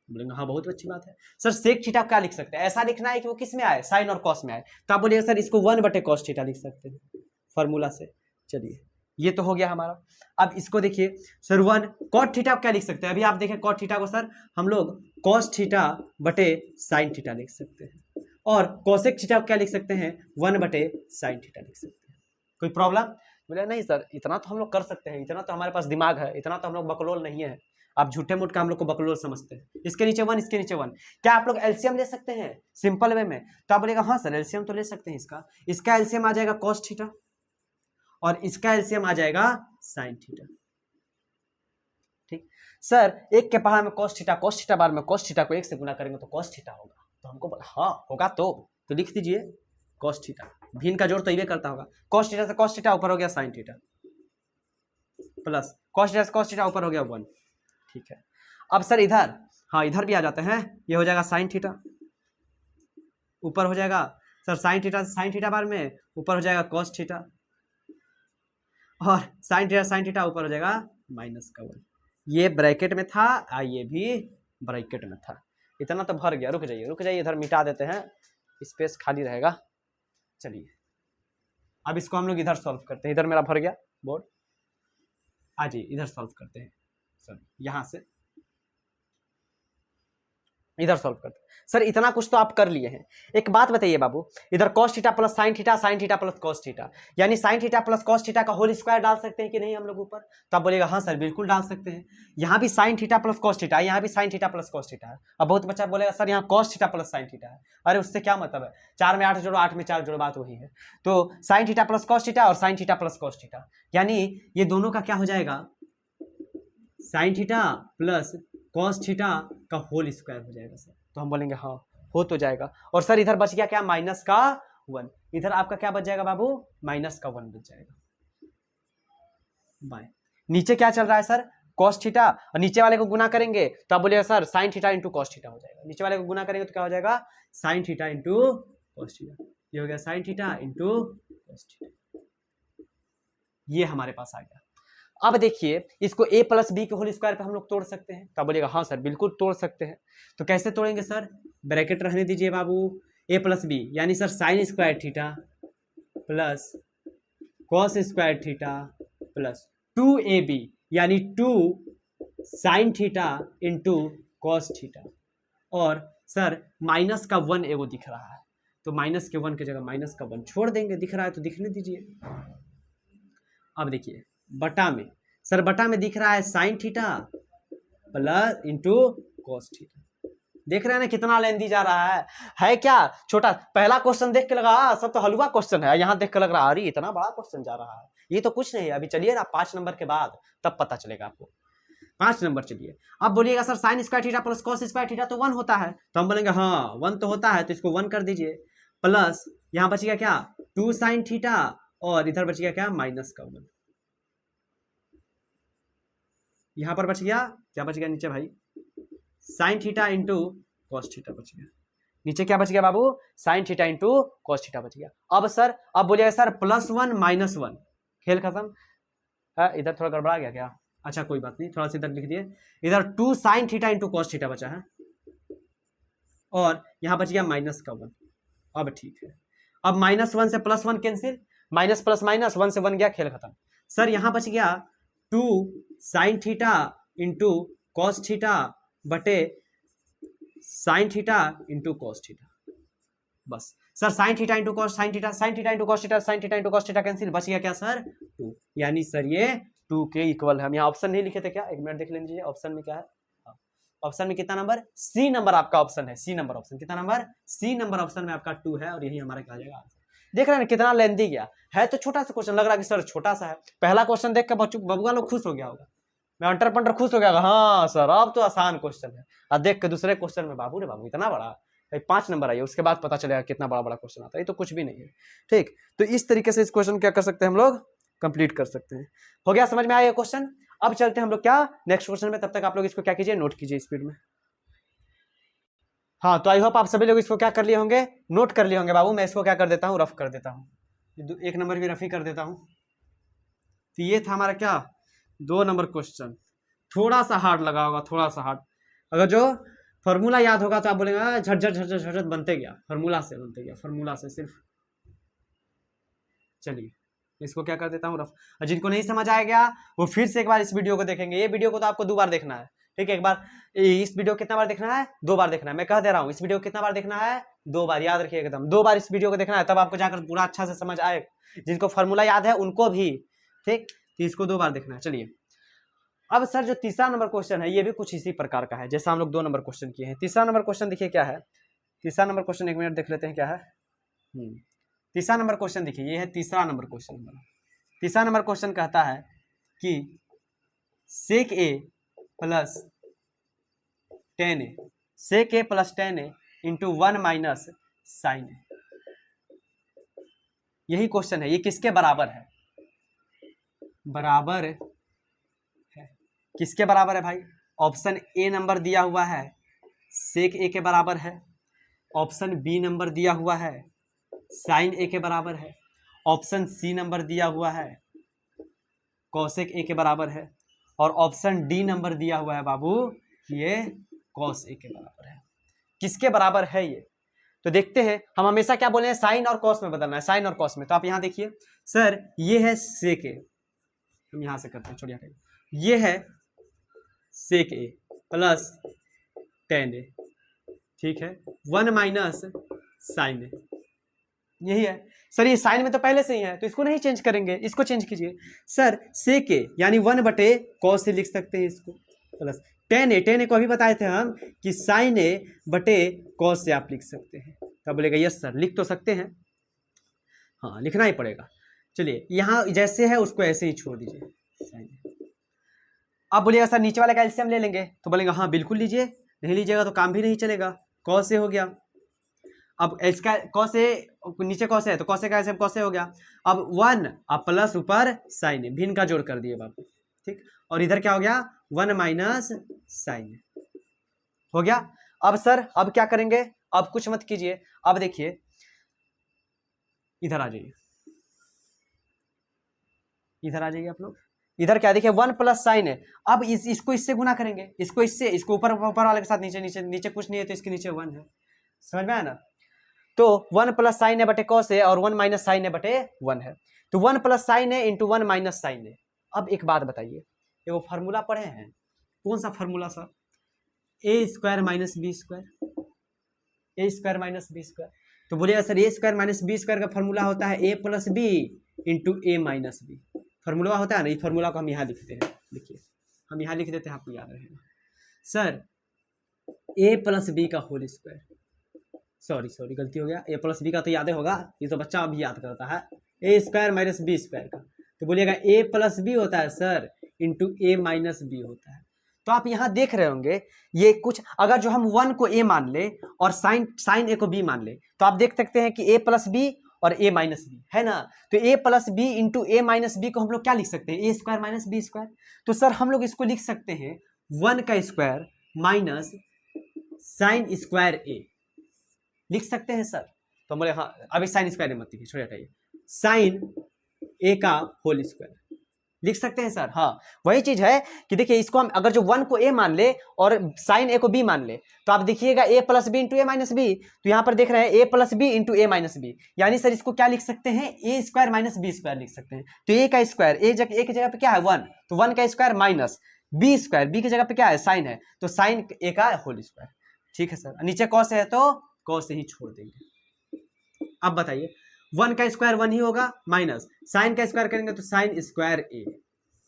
बोलेंगे हाँ बहुत अच्छी बात है। सर सेक थीटा क्या लिख सकते हैं, ऐसा लिखना है कि वो किस में आए, साइन और कॉस में आए, तो आप बोलिएगा सर इसको 1 बटे कॉस थीटा लिख सकते हैं फॉर्मूला से। चलिए ये तो हो गया हमारा। अब इसको देखिए सर 1 कॉट थीटा क्या लिख सकते हैं, अभी आप देखें कॉट थीटा को सर हम लोग कॉस थीटा बटे साइन थीटा लिख सकते हैं, और कॉसेक थीटा क्या लिख सकते हैं, 1 बटे साइन थीटा लिख सकते हैं। कोई प्रॉब्लम। बोले नहीं सर इतना तो हम लोग कर सकते हैं, इतना तो हमारे पास दिमाग है, इतना तो हम लोग बकलोल नहीं है। आप झूठे मूठ का हम लोग को बकलोल समझते हैं। इसके नीचे 1, इसके नीचे 1, क्या आप लोग एलसीएम ले सकते हैं सिंपल वे में, तो आप बोलेगा हाँ सर एलसीएम तो ले सकते हैं। इसका एलसीएम आ जाएगा कॉस थीटा, और इसका एलसीएम आ जाएगा साइन थीटा। ठीक सर एक के पहाड़ में कॉस थीटा बार में कॉस थीटा को 1 से गुना करेंगे तो कॉस थीटा होगा, तो हमको हाँ होगा तो लिख दीजिए कॉस थीटा। भिन्न का जोड़ तो ये करता होगा, कॉस थीटा से कॉस थीटा ऊपर हो गया sign theta, plus cos theta से कॉस थीटा ऊपर हो गया 1। ठीक है अब सर इधर, हाँ इधर भी आ जाते हैं, ये हो जाएगा साइन थीटा, ऊपर हो जाएगा सर साइन थीटा बार में ऊपर हो जाएगा कॉस थीटा, और साइन थीटा ऊपर हो जाएगा माइनस का 1। ये ब्रैकेट में था, ये भी ब्रैकेट में था। इतना तो भर गया, रुक जाइए इधर मिटा देते हैं, स्पेस खाली रहेगा। चलिए अब इसको हम लोग इधर सॉल्व करते हैं, इधर मेरा भर गया बोर्ड, आ जाइए इधर सॉल्व करते हैं। सर यहां से इधर सॉल्व करते हैं। सर इतना कुछ तो आप कर लिए हैं, एक बात बताइए बाबू, इधर cos theta plus sine theta plus cos theta, यानी sine theta plus cos theta का होल स्क्वायर डाल सकते हैं कि नहीं हम लोग ऊपर, तो आप बोलेगा हाँ सर बिल्कुल डाल सकते हैं। यहाँ भी sign theta plus cos theta, यहाँ भी sign theta plus cos theta है। अब बहुत बच्चा बोलेगा सर यहाँ cos theta plus sine theta है, अरे उससे क्या मतलब है, 4 में 8 जोड़ो 8 में 4 जोड़ो, बात वही है। तो sine theta plus cos theta और sine theta plus cos theta, यानी ये दोनों का क्या हो जाएगा, sine theta plus cos theta का होल स्क्वायर हो जाएगा सर, तो हम बोलेंगे हाँ हो तो जाएगा। और सर इधर बच गया क्या, माइनस का 1, इधर आपका क्या बच जाएगा बाबू, माइनस का 1 बच जाएगा। बाय नीचे क्या चल रहा है सर, कॉस थीटा, और नीचे वाले को गुना करेंगे तो आप बोलिएगा sir sine theta into cos theta हो जाएगा, नीचे वाले को गुना करेंगे तो क्या हो जाएगा, sine theta into cos theta, ये हो गया sign theta into cos theta, ये हमारे पास आ गया। अब देखिए इसको a प्लस बी के होल स्क्वायर पे हम लोग तोड़ सकते हैं, तो बोलेगा हाँ सर बिल्कुल तोड़ सकते हैं। तो कैसे तोड़ेंगे सर, ब्रैकेट रहने दीजिए बाबू, a प्लस बी यानी sir sine square theta plus cos square theta plus 2ab यानी 2 sine theta into cos theta, और सर माइनस का 1 एगो दिख रहा है, तो माइनस के 1 की जगह माइनस का 1 छोड़ देंगे, दिख रहा है तो दिखने दीजिए। अब देखिए बटा में, सर बटा में दिख रहा है sign theta plus into cos theta, देख रहे हैं ना कितना लेंदी जा रहा है क्या छोटा। पहला क्वेश्चन देख के लगा सब तो हलवा क्वेश्चन है, यहाँ देख के लग रहा है अरे इतना बड़ा क्वेश्चन जा रहा है, ये तो कुछ नहीं है, अभी चलिए ना 5 नंबर के बाद तब पता चलेगा आपको। 5 नंबर चलिए। अब बोलिएगा sir sine square theta plus cos square theta तो 1 होता है, तो हम बोलेंगे हाँ 1 तो होता है, तो इसको 1 कर दीजिए, प्लस यहाँ बच गया क्या 2 साइन थीटा, और इधर बच गया क्या माइनस का 1। यहाँ पर बच गया क्या, बच गया नीचे भाई sine theta into cos theta बच गया। नीचे क्या बच गया बाबू, sine theta into cos theta बच गया। अब सर अब बोलिएगा सर +1 -1, खेल खत्म। इधर थोड़ा गड़बड़ा गया क्या, अच्छा कोई बात नहीं, थोड़ा सा इधर लिख दिए, इधर 2 sine theta into cos theta बचा है, और यहाँ बच गया माइनस का 1। अब ठीक है, अब -1 से +1 कैंसिल, माइनस प्लस माइनस 1 से 1 गया, खेल खत्म। सर यहाँ बच गया 2 sine theta into cos theta बटे sine theta into cos theta, बस। Sir sine theta into cos sine theta, sine theta into cos theta, sine theta into cos theta cancel, बच गया क्या सर 2, यानी सर ये 2 के इक्वल है। हम यहाँ ऑप्शन नहीं लिखे थे क्या, एक मिनट देख लीजिए ऑप्शन में क्या है। ऑप्शन में कितना नंबर, सी नंबर आपका ऑप्शन है, सी नंबर ऑप्शन, कितना नंबर, सी नंबर ऑप्शन में आपका 2 है, और यही हमारा क्या जाएगा आंसर। देख रहे हैं कितना लेंथी गया है, तो छोटा सा क्वेश्चन लग रहा है कि सर छोटा सा है। पहला क्वेश्चन देख कर बबुआ लोग खुश हो गया होगा, मैं अंटर पंटर खुश हो गया, हाँ सर अब तो आसान क्वेश्चन है। और देख के दूसरे क्वेश्चन में बाबू रे बाबू इतना बड़ा, 5 नंबर आइए, उसके बाद पता चलेगा कितना बड़ा बड़ा क्वेश्चन आता है, ये तो कुछ भी नहीं है। ठीक, तो इस तरीके से इस क्वेश्चन क्या कर सकते हैं हम लोग, कंप्लीट कर सकते हैं। हो गया, समझ में आया ये क्वेश्चन। अब चलते हैं हम लोग क्या नेक्स्ट क्वेश्चन में, तब तक आप लोग इसको क्या कीजिए, नोट कीजिए स्पीड में। हाँ, तो आई होप आप सभी लोग इसको क्या कर लिए होंगे, नोट कर लिए होंगे बाबू। मैं इसको क्या कर देता हूँ, रफ कर देता हूँ, 1 नंबर भी रफ ही कर देता हूँ। तो ये था हमारा क्या 2 नंबर क्वेश्चन, थोड़ा सा हार्ड लगा होगा, थोड़ा सा हार्ड। अगर जो फॉर्मूला याद होगा तो आप बोलेंगे झटझट झटझट झटझट बनते गया, फॉर्मूला से बनते गया, फॉर्मूला से सिर्फ। चलिए इसको क्या कर देता हूँ रफ, और जिनको नहीं समझ आ गया वो फिर से एक बार इस वीडियो को देखेंगे। ये वीडियो को तो आपको 2 बार देखना है, ठीक है। एक बार इस वीडियो कितना बार देखना है, 2 बार देखना है। मैं कह दे रहा हूँ इस वीडियो कितना बार देखना है, 2 बार, याद रखिए एकदम 2 बार इस वीडियो को देखना है, तब आपको जाकर पूरा अच्छा से समझ आए। जिनको फॉर्मूला याद है उनको भी, ठीक, तो इसको 2 बार देखना है। चलिए अब सर जो तीसरा नंबर क्वेश्चन है ये भी कुछ इसी प्रकार का है जैसा हम लोग 2 नंबर क्वेश्चन किए हैं। तीसरा नंबर क्वेश्चन देखिए क्या है, तीसरा नंबर क्वेश्चन 1 मिनट देख लेते हैं क्या है। तीसरा नंबर क्वेश्चन देखिए, ये है तीसरा नंबर क्वेश्चन। तीसरा नंबर क्वेश्चन कहता है कि सेक ए प्लस टेन ए, सेक ए प्लस टेन ए इंटू 1 माइनस साइन ए, यही क्वेश्चन है। ये किसके बराबर है, बराबर है किसके बराबर है भाई, ऑप्शन ए नंबर दिया हुआ है सेक ए के बराबर है, ऑप्शन बी नंबर दिया हुआ है साइन ए के बराबर है, ऑप्शन सी नंबर दिया हुआ है कॉसेक ए के बराबर है, और ऑप्शन डी नंबर दिया हुआ है बाबू ये कॉस ए के बराबर है। किसके बराबर है ये, तो देखते हैं। हम हमेशा क्या बोले हैं, साइन और कॉस में बदलना है, साइन और कॉस में। तो आप यहाँ देखिए सर ये है सेक ए, हम यहाँ से करते हैं, छोड़िए, ये है सेक ए प्लस टेन ए, ठीक है, 1 माइनस साइन ए, यही है। सर ये साइन में तो पहले से ही है तो इसको नहीं चेंज करेंगे, इसको चेंज कीजिए। सर सेक ए यानी 1 बटे कॉस से लिख सकते हैं इसको, प्लस टेन ए को अभी बताए थे हम कि साइन ए बटे कॉस से आप लिख सकते हैं। तब बोलेगा यस सर लिख तो सकते हैं, हाँ लिखना ही पड़ेगा। चलिए यहाँ जैसे है उसको ऐसे ही छोड़ दीजिए साइन। अब बोलिएगा सर नीचे वाले का एलसीएम ले लेंगे, तो बोलेंगे हाँ बिल्कुल लीजिए, नहीं लीजिएगा तो काम भी नहीं चलेगा। कॉस से हो गया, अब इसका कॉस से नीचे कॉस है तो कॉस का एलसीएम कॉस से हो गया। अब 1 अब प्लस ऊपर साइन है, भिन्न का जोड़ कर दिए बाबू, ठीक, और इधर क्या हो गया 1 माइनस साइन हो गया। अब सर अब क्या करेंगे, अब कुछ मत कीजिए, अब देखिए इधर आ जाइए, इधर आ जाइए आप लोग। इधर क्या देखिए 1 प्लस साइन है, अब इसको इससे गुना करेंगे, इसको इससे, इसको ऊपर ऊपर वाले के साथ नीचे नीचे, नीचे कुछ नहीं है तो इसके नीचे 1 है, समझ में आया ना। तो 1 प्लस साइन है बटे कॉस है और 1 माइनस साइन है बटे 1 है, तो 1 प्लस साइन है इंटू 1 माइनस साइन है। अब एक बात बताइए, ये वो फार्मूला पढ़े हैं, कौन सा फार्मूला सर, ए स्क्वायर माइनस बी स्क्वायर, ए स्क्वायर माइनस बी स्क्वायर। तो बोलिएगा सर ए स्क्वायर माइनस बी स्क्वायर का फार्मूला होता है ए plus B into A minus B, formula होता है ना। इस फार्मूला को हम यहाँ लिखते हैं, देखिए हम यहाँ लिख देते हैं, आपको याद रहेगा सर ए प्लस बी का होल स्क्वायर, सॉरी गलती हो गया, ए प्लस बी का तो याद होगा, ये तो बच्चा अभी याद करता है, ए स्क्वायर माइनस बी स्क्वायर का, तो बोलिएगा a प्लस बी होता है sir into A minus B होता है। तो आप यहाँ देख रहे होंगे ये कुछ, अगर जो हम 1 को a मान ले और साइन ए को b मान ले तो आप देख सकते हैं कि a प्लस बी और a माइनस बी है ना। तो a plus B into A minus B को हम लोग क्या लिख सकते हैं, A square minus B square. तो सर हम लोग इसको लिख सकते हैं 1 का square minus sine square A, लिख सकते हैं सर। तो बोले हाँ, अभी साइन स्क्वायर मत लिखिए, छोड़िए हटाइए, साइन ए का होल स्क्वायर लिख सकते हैं सर। हाँ वही चीज है कि देखिए इसको हम अगर जो 1 को a मान ले और साइन ए को b मान ले तो आप देखिएगा a plus B into A minus B. तो यहाँ पर देख रहे हैं a plus B into A minus B, यानी सर इसको क्या लिख सकते हैं, A square minus B square लिख सकते हैं। तो a का स्क्वायर ए की जगह पे क्या है 1, तो 1 का square minus B square, B की जगह पे क्या है साइन है, तो साइन ए का होल स्क्वायर। ठीक है सर, नीचे कॉस है तो कॉस ही छोड़ देंगे। अब बताइए 1 का स्क्वायर 1 ही होगा माइनस साइन का स्क्वायर करेंगे तो साइन स्क्वायर ए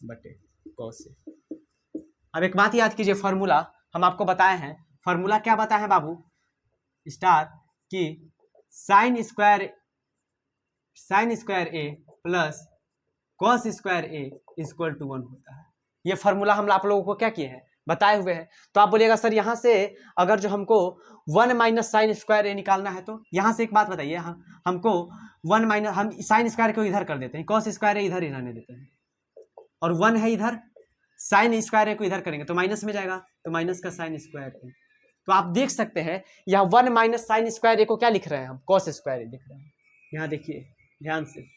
बटे कॉस ए। अब एक बात याद कीजिए, फॉर्मूला हम आपको बताए हैं, फॉर्मूला क्या बताए हैं बाबू स्टार, कि sine square A plus cos square A equal to 1 होता है। ये फॉर्मूला हम आप लोगों को क्या किए हैं, बताए हुए हैं। तो आप बोलिएगा सर यहाँ से अगर जो हमको 1 माइनस साइन स्क्वायर ए निकालना है तो यहाँ से एक बात बताइए, हमको 1 माइनस, हम साइन स्क्वायर को इधर कर देते हैं, कॉस स्क्वायर ए इधर ही रहने देते हैं, और 1 है इधर, साइन स्क्वायर ए को इधर करेंगे तो माइनस में जाएगा, तो माइनस का साइन स्क्वायर ए। तो आप देख सकते हैं यहाँ 1 माइनस साइन स्क्वायर ए को क्या लिख रहे हैं हम, कॉस स्क्वायर ए लिख रहे हैं। यहाँ देखिए ध्यान से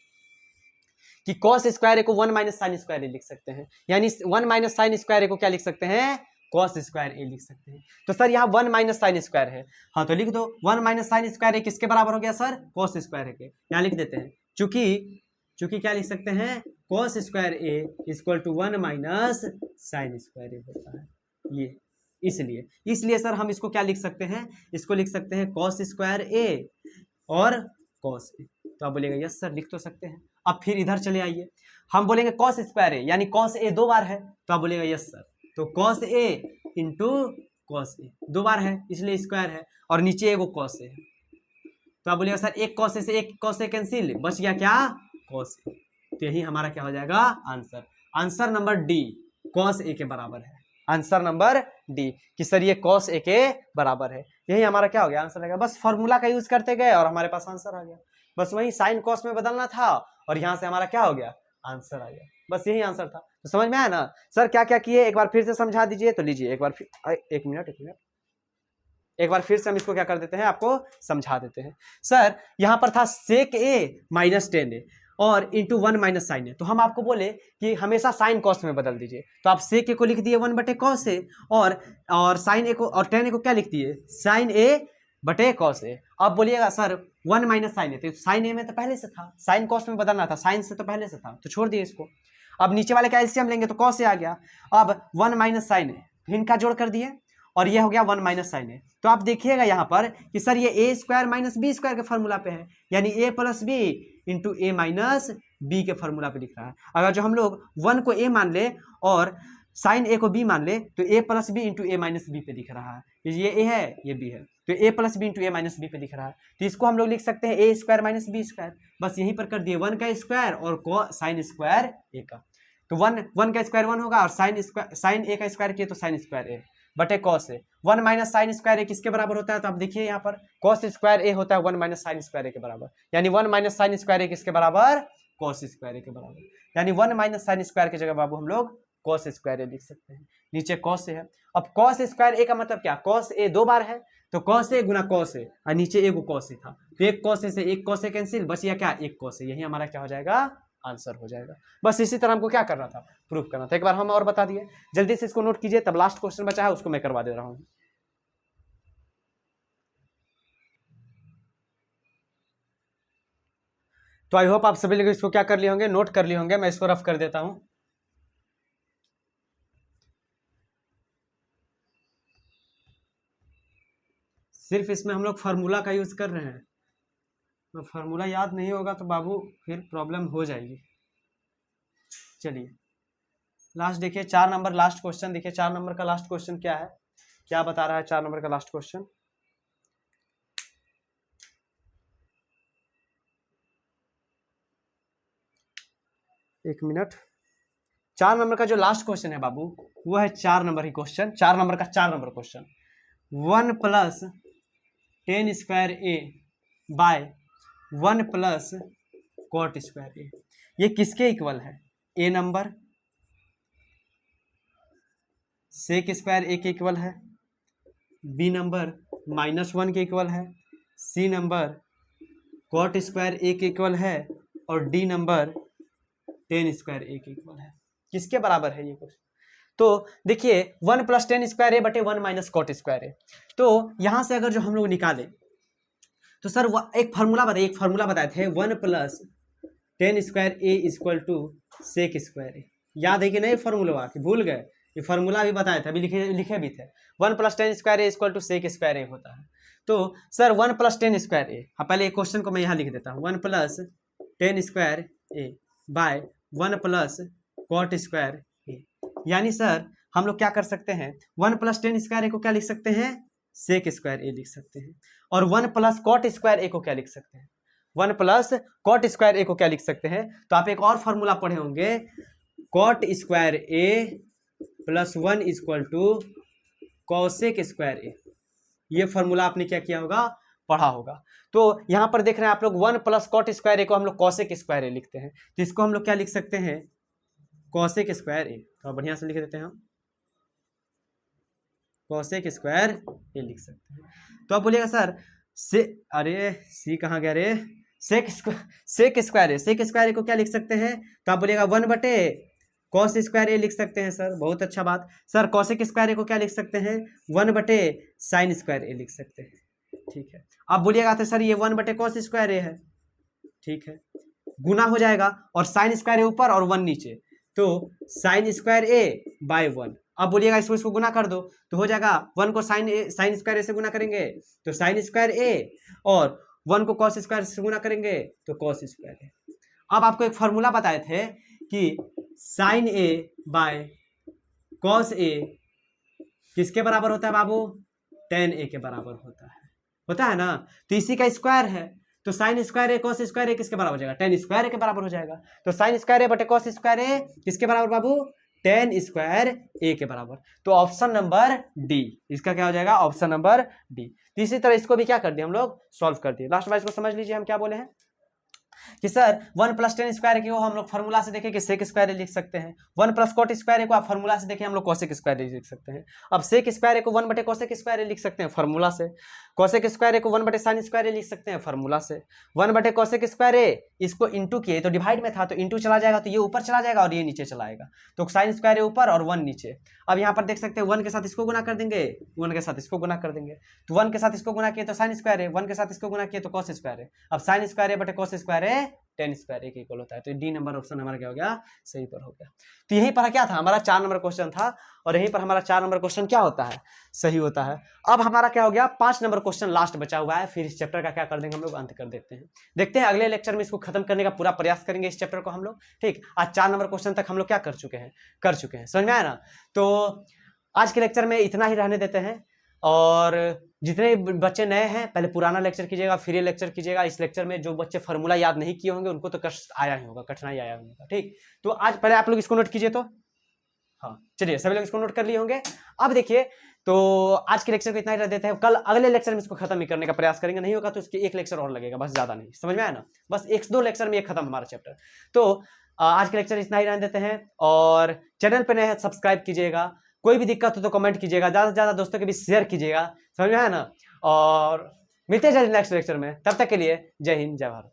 कि कॉस स्क्वायर ए को 1 माइनस साइन स्क्वायर ए लिख सकते हैं, यानी 1 माइनस साइन स्क्वायर ए को क्या लिख सकते हैं, कॉस स्क्वायर ए लिख सकते हैं। तो सर यहाँ 1 माइनस साइन स्क्वायर है, हाँ तो लिख दो 1 माइनस साइन स्क्वायर ए किसके बराबर हो गया सर, कॉस स्क्वायर ए के। यहाँ लिख देते हैं चूंकि क्या लिख सकते हैं, cos square A equal to 1 minus sine square A होता है। ये इसलिए सर हम इसको क्या लिख सकते हैं, इसको लिख सकते हैं कॉस स्क्वायर ए और कॉस ए। तो आप बोलेगा यस सर लिख तो सकते हैं। अब फिर इधर चले आइए, हम बोलेंगे कॉस स्क्वायर ए यानी कॉस ए 2 बार है, तो आप बोलेगा यस सर, तो cos A into cos A 2 बार है इसलिए स्क्वायर है, और नीचे एगो कॉस ए है। तो आप बोलिएगा सर एक कॉस ए से एक कॉस ए कैंसिल, बच गया क्या, कॉस ए। तो यही हमारा क्या हो जाएगा answer, answer number D cos A के बराबर है, आंसर नंबर डी कि सर ये कॉस ए के बराबर है। यही हमारा क्या हो गया आंसर लगेगा। बस फॉर्मूला का यूज करते गए और हमारे पास आंसर आ गया। बस वही साइन कॉस में बदलना था और यहाँ से हमारा क्या हो गया, आंसर आ गया। बस यही आंसर था। तो समझ में आया ना सर, क्या क्या किए एक बार फिर से समझा दीजिए। तो लीजिए एक बार फिर, एक मिनट एक बार फिर से हम इसको क्या कर देते हैं, आपको समझा देते हैं। सर यहाँ पर था सेक ए माइनस टेन ए और इंटू 1 माइनस साइन ए। तो हम आपको बोले कि हमेशा साइन कॉस में बदल दीजिए, तो आप सेक ए को लिख दिए 1 बटे कॉस ए और साइन ए को और टेन ए को क्या लिख दिए, साइन ए बटे कॉस ए। अब बोलिएगा सर 1 माइनस साइन ए, तो साइन ए में तो पहले से था, साइन कॉस में बदलना था, साइन से तो पहले से था, तो छोड़ दिए इसको। अब नीचे वाले का एलसीएम लेंगे तो कॉस ए आ गया। अब 1 माइनस साइन ए, इनका जोड़ कर दिए और ये हो गया 1 माइनस साइन ए। तो आप देखिएगा यहाँ पर कि सर ये ए स्क्वायर माइनस बी स्क्वायर के फॉर्मूला पे है, यानी ए plus B into A minus B के फॉर्मूला पे लिख रहा है। अगर जो हम लोग 1 को ए मान ले और साइन ए को बी मान ले तो ए plus B into A minus B पे दिख रहा है, ये ए है ये बी है, तो ए plus B into A minus B पे दिख रहा है। तो इसको हम लोग लिख सकते हैं A square minus B square, बस यहीं पर कर दिए 1 का स्क्वायर और साइन स्क्वायर ए का। तो 1 का स्क्वायर 1 होगा और साइन ए का स्क्वायर किए तो साइन स्क्वायर ए बटे cos A. 1 minus sine square ए किसके बराबर होता है, तो आप देखिए यहाँ पर कॉस स्क्वायर ए होता है 1 माइनस साइन स्क्वायर ए के बराबर, यानी 1 माइनस साइन स्क्वायर ए किसके बराबर, कॉस स्क्वायर ए के बराबर, यानी 1 माइनस साइन स्क्वायर की जगह बाबू हम लोग कॉस स्क्वायर ए लिख सकते हैं। नीचे कॉस ए है, अब कॉस स्क्वायर ए का मतलब क्या, कॉस ए 2 बार है तो cos A Guna cos A और नीचे एगो कॉस ए था, तो एक कॉस ए से एक कॉस ए कैंसिल, बच गया क्या, एक कॉस ए। यही हमारा क्या हो जाएगा, आंसर हो जाएगा। बस इसी तरह हमको क्या करना था, प्रूफ करना था। एक बार हम और बता दिए, जल्दी से इसको नोट कीजिए, तब लास्ट क्वेश्चन बचा है उसको मैं करवा दे रहा हूं। तो आई होप आप सभी लोग इसको क्या कर लिए होंगे, नोट कर लिए होंगे। मैं इसको रफ कर देता हूं। सिर्फ इसमें हम लोग फार्मूला का यूज कर रहे हैं, तो फार्मूला याद नहीं होगा तो बाबू फिर प्रॉब्लम हो जाएगी। चलिए लास्ट देखिए 4 नंबर लास्ट क्वेश्चन देखिए, 4 नंबर का लास्ट क्वेश्चन क्या है, क्या बता रहा है 4 नंबर का लास्ट क्वेश्चन। एक मिनट, 4 नंबर का जो लास्ट क्वेश्चन है बाबू वो है 4 नंबर ही क्वेश्चन, 4 नंबर का 4 number question. 1 plus 10 square A bye 1 plus cot square A, ये किसके इक्वल है? ए नंबर सेक स्क्वायर ए के इक्वल है, बी नंबर -1 के इक्वल है, सी नंबर कॉट स्क्वायर ए के इक्वल है, और डी नंबर 10 स्क्वायर ए के इक्वल है। किसके बराबर है ये क्वेश्चन? तो देखिए 1 प्लस 10 स्क्वायर ए बटे 1 माइनस कॉट स्क्वायर ए, तो यहां से अगर जो हम लोग निकाले तो सर एक फार्मूला बताए थे 1 plus 10 square A equal to sec square A. याद है कि नहीं फार्मूला? कि भूल गए? ये फार्मूला भी बताए थे, अभी लिखे भी थे। 1 plus 10 square A equal to sec square A होता है। तो सर 1 प्लस 10 स्क्वायर ए, हाँ पहले एक क्वेश्चन को मैं यहाँ लिख देता हूँ। 1 प्लस 10 स्क्वायर ए बाय 1 प्लस कॉट स्क्वायर ए, यानी सर हम लोग क्या कर सकते हैं, 1 प्लस 10 स्क्वायर ए को क्या लिख सकते हैं? सेक स्क्वायर ए लिख सकते हैं। और 1 प्लस कॉट स्क्वायर ए को क्या लिख सकते हैं? 1 प्लस कॉट स्क्वायर ए को क्या लिख सकते हैं? तो आप एक और फॉर्मूला पढ़े होंगे, cot square A plus 1 equal to cosec square A. ये फॉर्मूला आपने क्या किया होगा? पढ़ा होगा। तो यहां पर देख रहे हैं आप लोग 1 प्लस कॉट स्क्वायर ए को हम लोग कॉसेक स्क्वायर ए लिखते हैं, तो इसको हम लोग क्या लिख सकते हैं? कॉसेक स्क्वायर ए। तो बढ़िया से लिख देते हैं हम, कॉसेक स्क्वायर ए लिख सकते हैं। तो आप बोलिएगा सर अरे सी कहाँ गया रे? सेक स्क्वायर ए को क्या लिख सकते हैं? तो आप बोलिएगा 1 बटे कॉस स्क्वायर ए लिख सकते हैं सर, बहुत अच्छा बात। सर कॉसेक स्क्वायर ए को क्या लिख सकते हैं? 1 बटे साइन स्क्वायर ए लिख सकते हैं, ठीक है। आप बोलिएगा तो सर ये 1 बटे कॉस स्क्वायर ए है, ठीक है, गुना हो जाएगा और साइन स्क्वायर ए ऊपर और 1 नीचे, तो साइन स्क्वायर ए बाय 1। अब बोलिएगा इसको गुना कर दो तो हो जाएगा 1 को साइन स्क्वायर ए से गुना करेंगे तो साइन स्क्वायर ए, और 1 को कॉस स्क्वायर से गुना करेंगे तो कॉस स्क्वायर ए। अब आपको एक फॉर्मूला बताए थे कि sign A by cos A किसके बराबर होता है बाबू? tan ए के बराबर होता है ना। तो इसी का स्क्वायर है, तो साइन स्क्वायर ए कॉस स्क्वायर ए किसके बराबर हो जाएगा? tan स्क्वायर ए के बराबर हो जाएगा। तो साइन स्क्वायर ए बटे कॉस स्क्वायर ए किसके बराबर बाबू? tan स्क्वायर ए के बराबर। तो ऑप्शन नंबर डी, इसका क्या हो जाएगा? Option number D. इसी तरह इसको भी क्या कर दिया हम लोग? सॉल्व कर दिए। लास्ट वाइज को समझ लीजिए हम क्या बोले हैं कि सर 1 प्लस 10 स्क्वायर को हम लोग फॉर्मूला से देखें कि सेक स्क्वायर ए लिख सकते हैं, 1 प्लस कॉट स्क्वायर को आप फॉर्मूला से देखें हम लोग कॉसेक स्क्वायर ए लिख सकते हैं। अब सेक स्क्वायर को 1 बटे कॉसेक स्क्वायर ए लिख सकते हैं फॉर्मूला से, कॉसेक स्क्वायर को 1 बटे साइन स्क्वायर ए लिख सकते हैं फॉर्मूला से। 1 बटे कॉसेक स्क्वायर ए इसको इंटू किए तो डिवाइड में था तो इंटू चला जाएगा तो ये ऊपर चला जाएगा और ये नीचे चला आएगा, तो साइन स्क्वायर ए ऊपर और 1 नीचे। अब यहाँ पर देख सकते हैं 1 के साथ इसको गुना कर देंगे, 1 के साथ इसको गुना कर देंगे, तो 1 के साथ इसको गुना किए तो साइन स्क्वायर ए, 1 के साथ इसको गुना किए तो कॉस स्क्वायर ए। अब साइन स्क्वायर ए बटे कॉस स्क्वायर ए tan स्क्वायर ए के इक्वल होता है। तो डी नंबर ऑप्शन हमारा क्या हो गया? सही पर हो गया। तो यहीं पर क्या था? हमारा 4 नंबर क्वेश्चन था और यहीं पर हमारा 4 नंबर क्वेश्चन क्या होता है? सही होता है। अब हमारा क्या हो गया? 5 नंबर क्वेश्चन लास्ट बचा हुआ है, फिर इस चैप्टर का क्या कर देंगे हम लोग? अंत कर देते हैं। देखते हैं अगले लेक्चर में इसको खत्म करने का पूरा प्रयास करेंगे इस चैप्टर को हम लोग, ठीक। आज 4 नंबर क्वेश्चन तक हम लोग क्या कर चुके हैं, समझ में आया ना। तो आज के लेक्चर में इतना ही रहने देते हैं, और जितने बच्चे नए हैं पहले पुराना लेक्चर कीजिएगा फिर ये लेक्चर कीजिएगा। इस लेक्चर में जो बच्चे फॉर्मूला याद नहीं किए होंगे उनको तो कष्ट आया ही होगा, कठिनाई आया होगा, ठीक। तो आज पहले आप लोग इसको नोट कीजिए। तो हाँ चलिए सभी लोग इसको नोट कर लिए होंगे। अब देखिए तो आज के लेक्चर को इतना ही रह देते हैं, कल अगले लेक्चर में इसको खत्म ही करने का प्रयास करेंगे, नहीं होगा तो इसके एक लेक्चर और लगेगा, बस ज्यादा नहीं, समझ में आया ना। बस 1-2 लेक्चर में ये खत्म हमारा चैप्टर। तो आज के लेक्चर इतना ही रहने देते हैं, और चैनल पर नए हैं सब्सक्राइब कीजिएगा, कोई भी दिक्कत हो तो कमेंट कीजिएगा, ज्यादा से ज्यादा दोस्तों के बीच शेयर कीजिएगा, समझ में आया ना। और मिलते हैं नेक्स्ट लेक्चर में, तब तक के लिए जय हिंद जय भारत।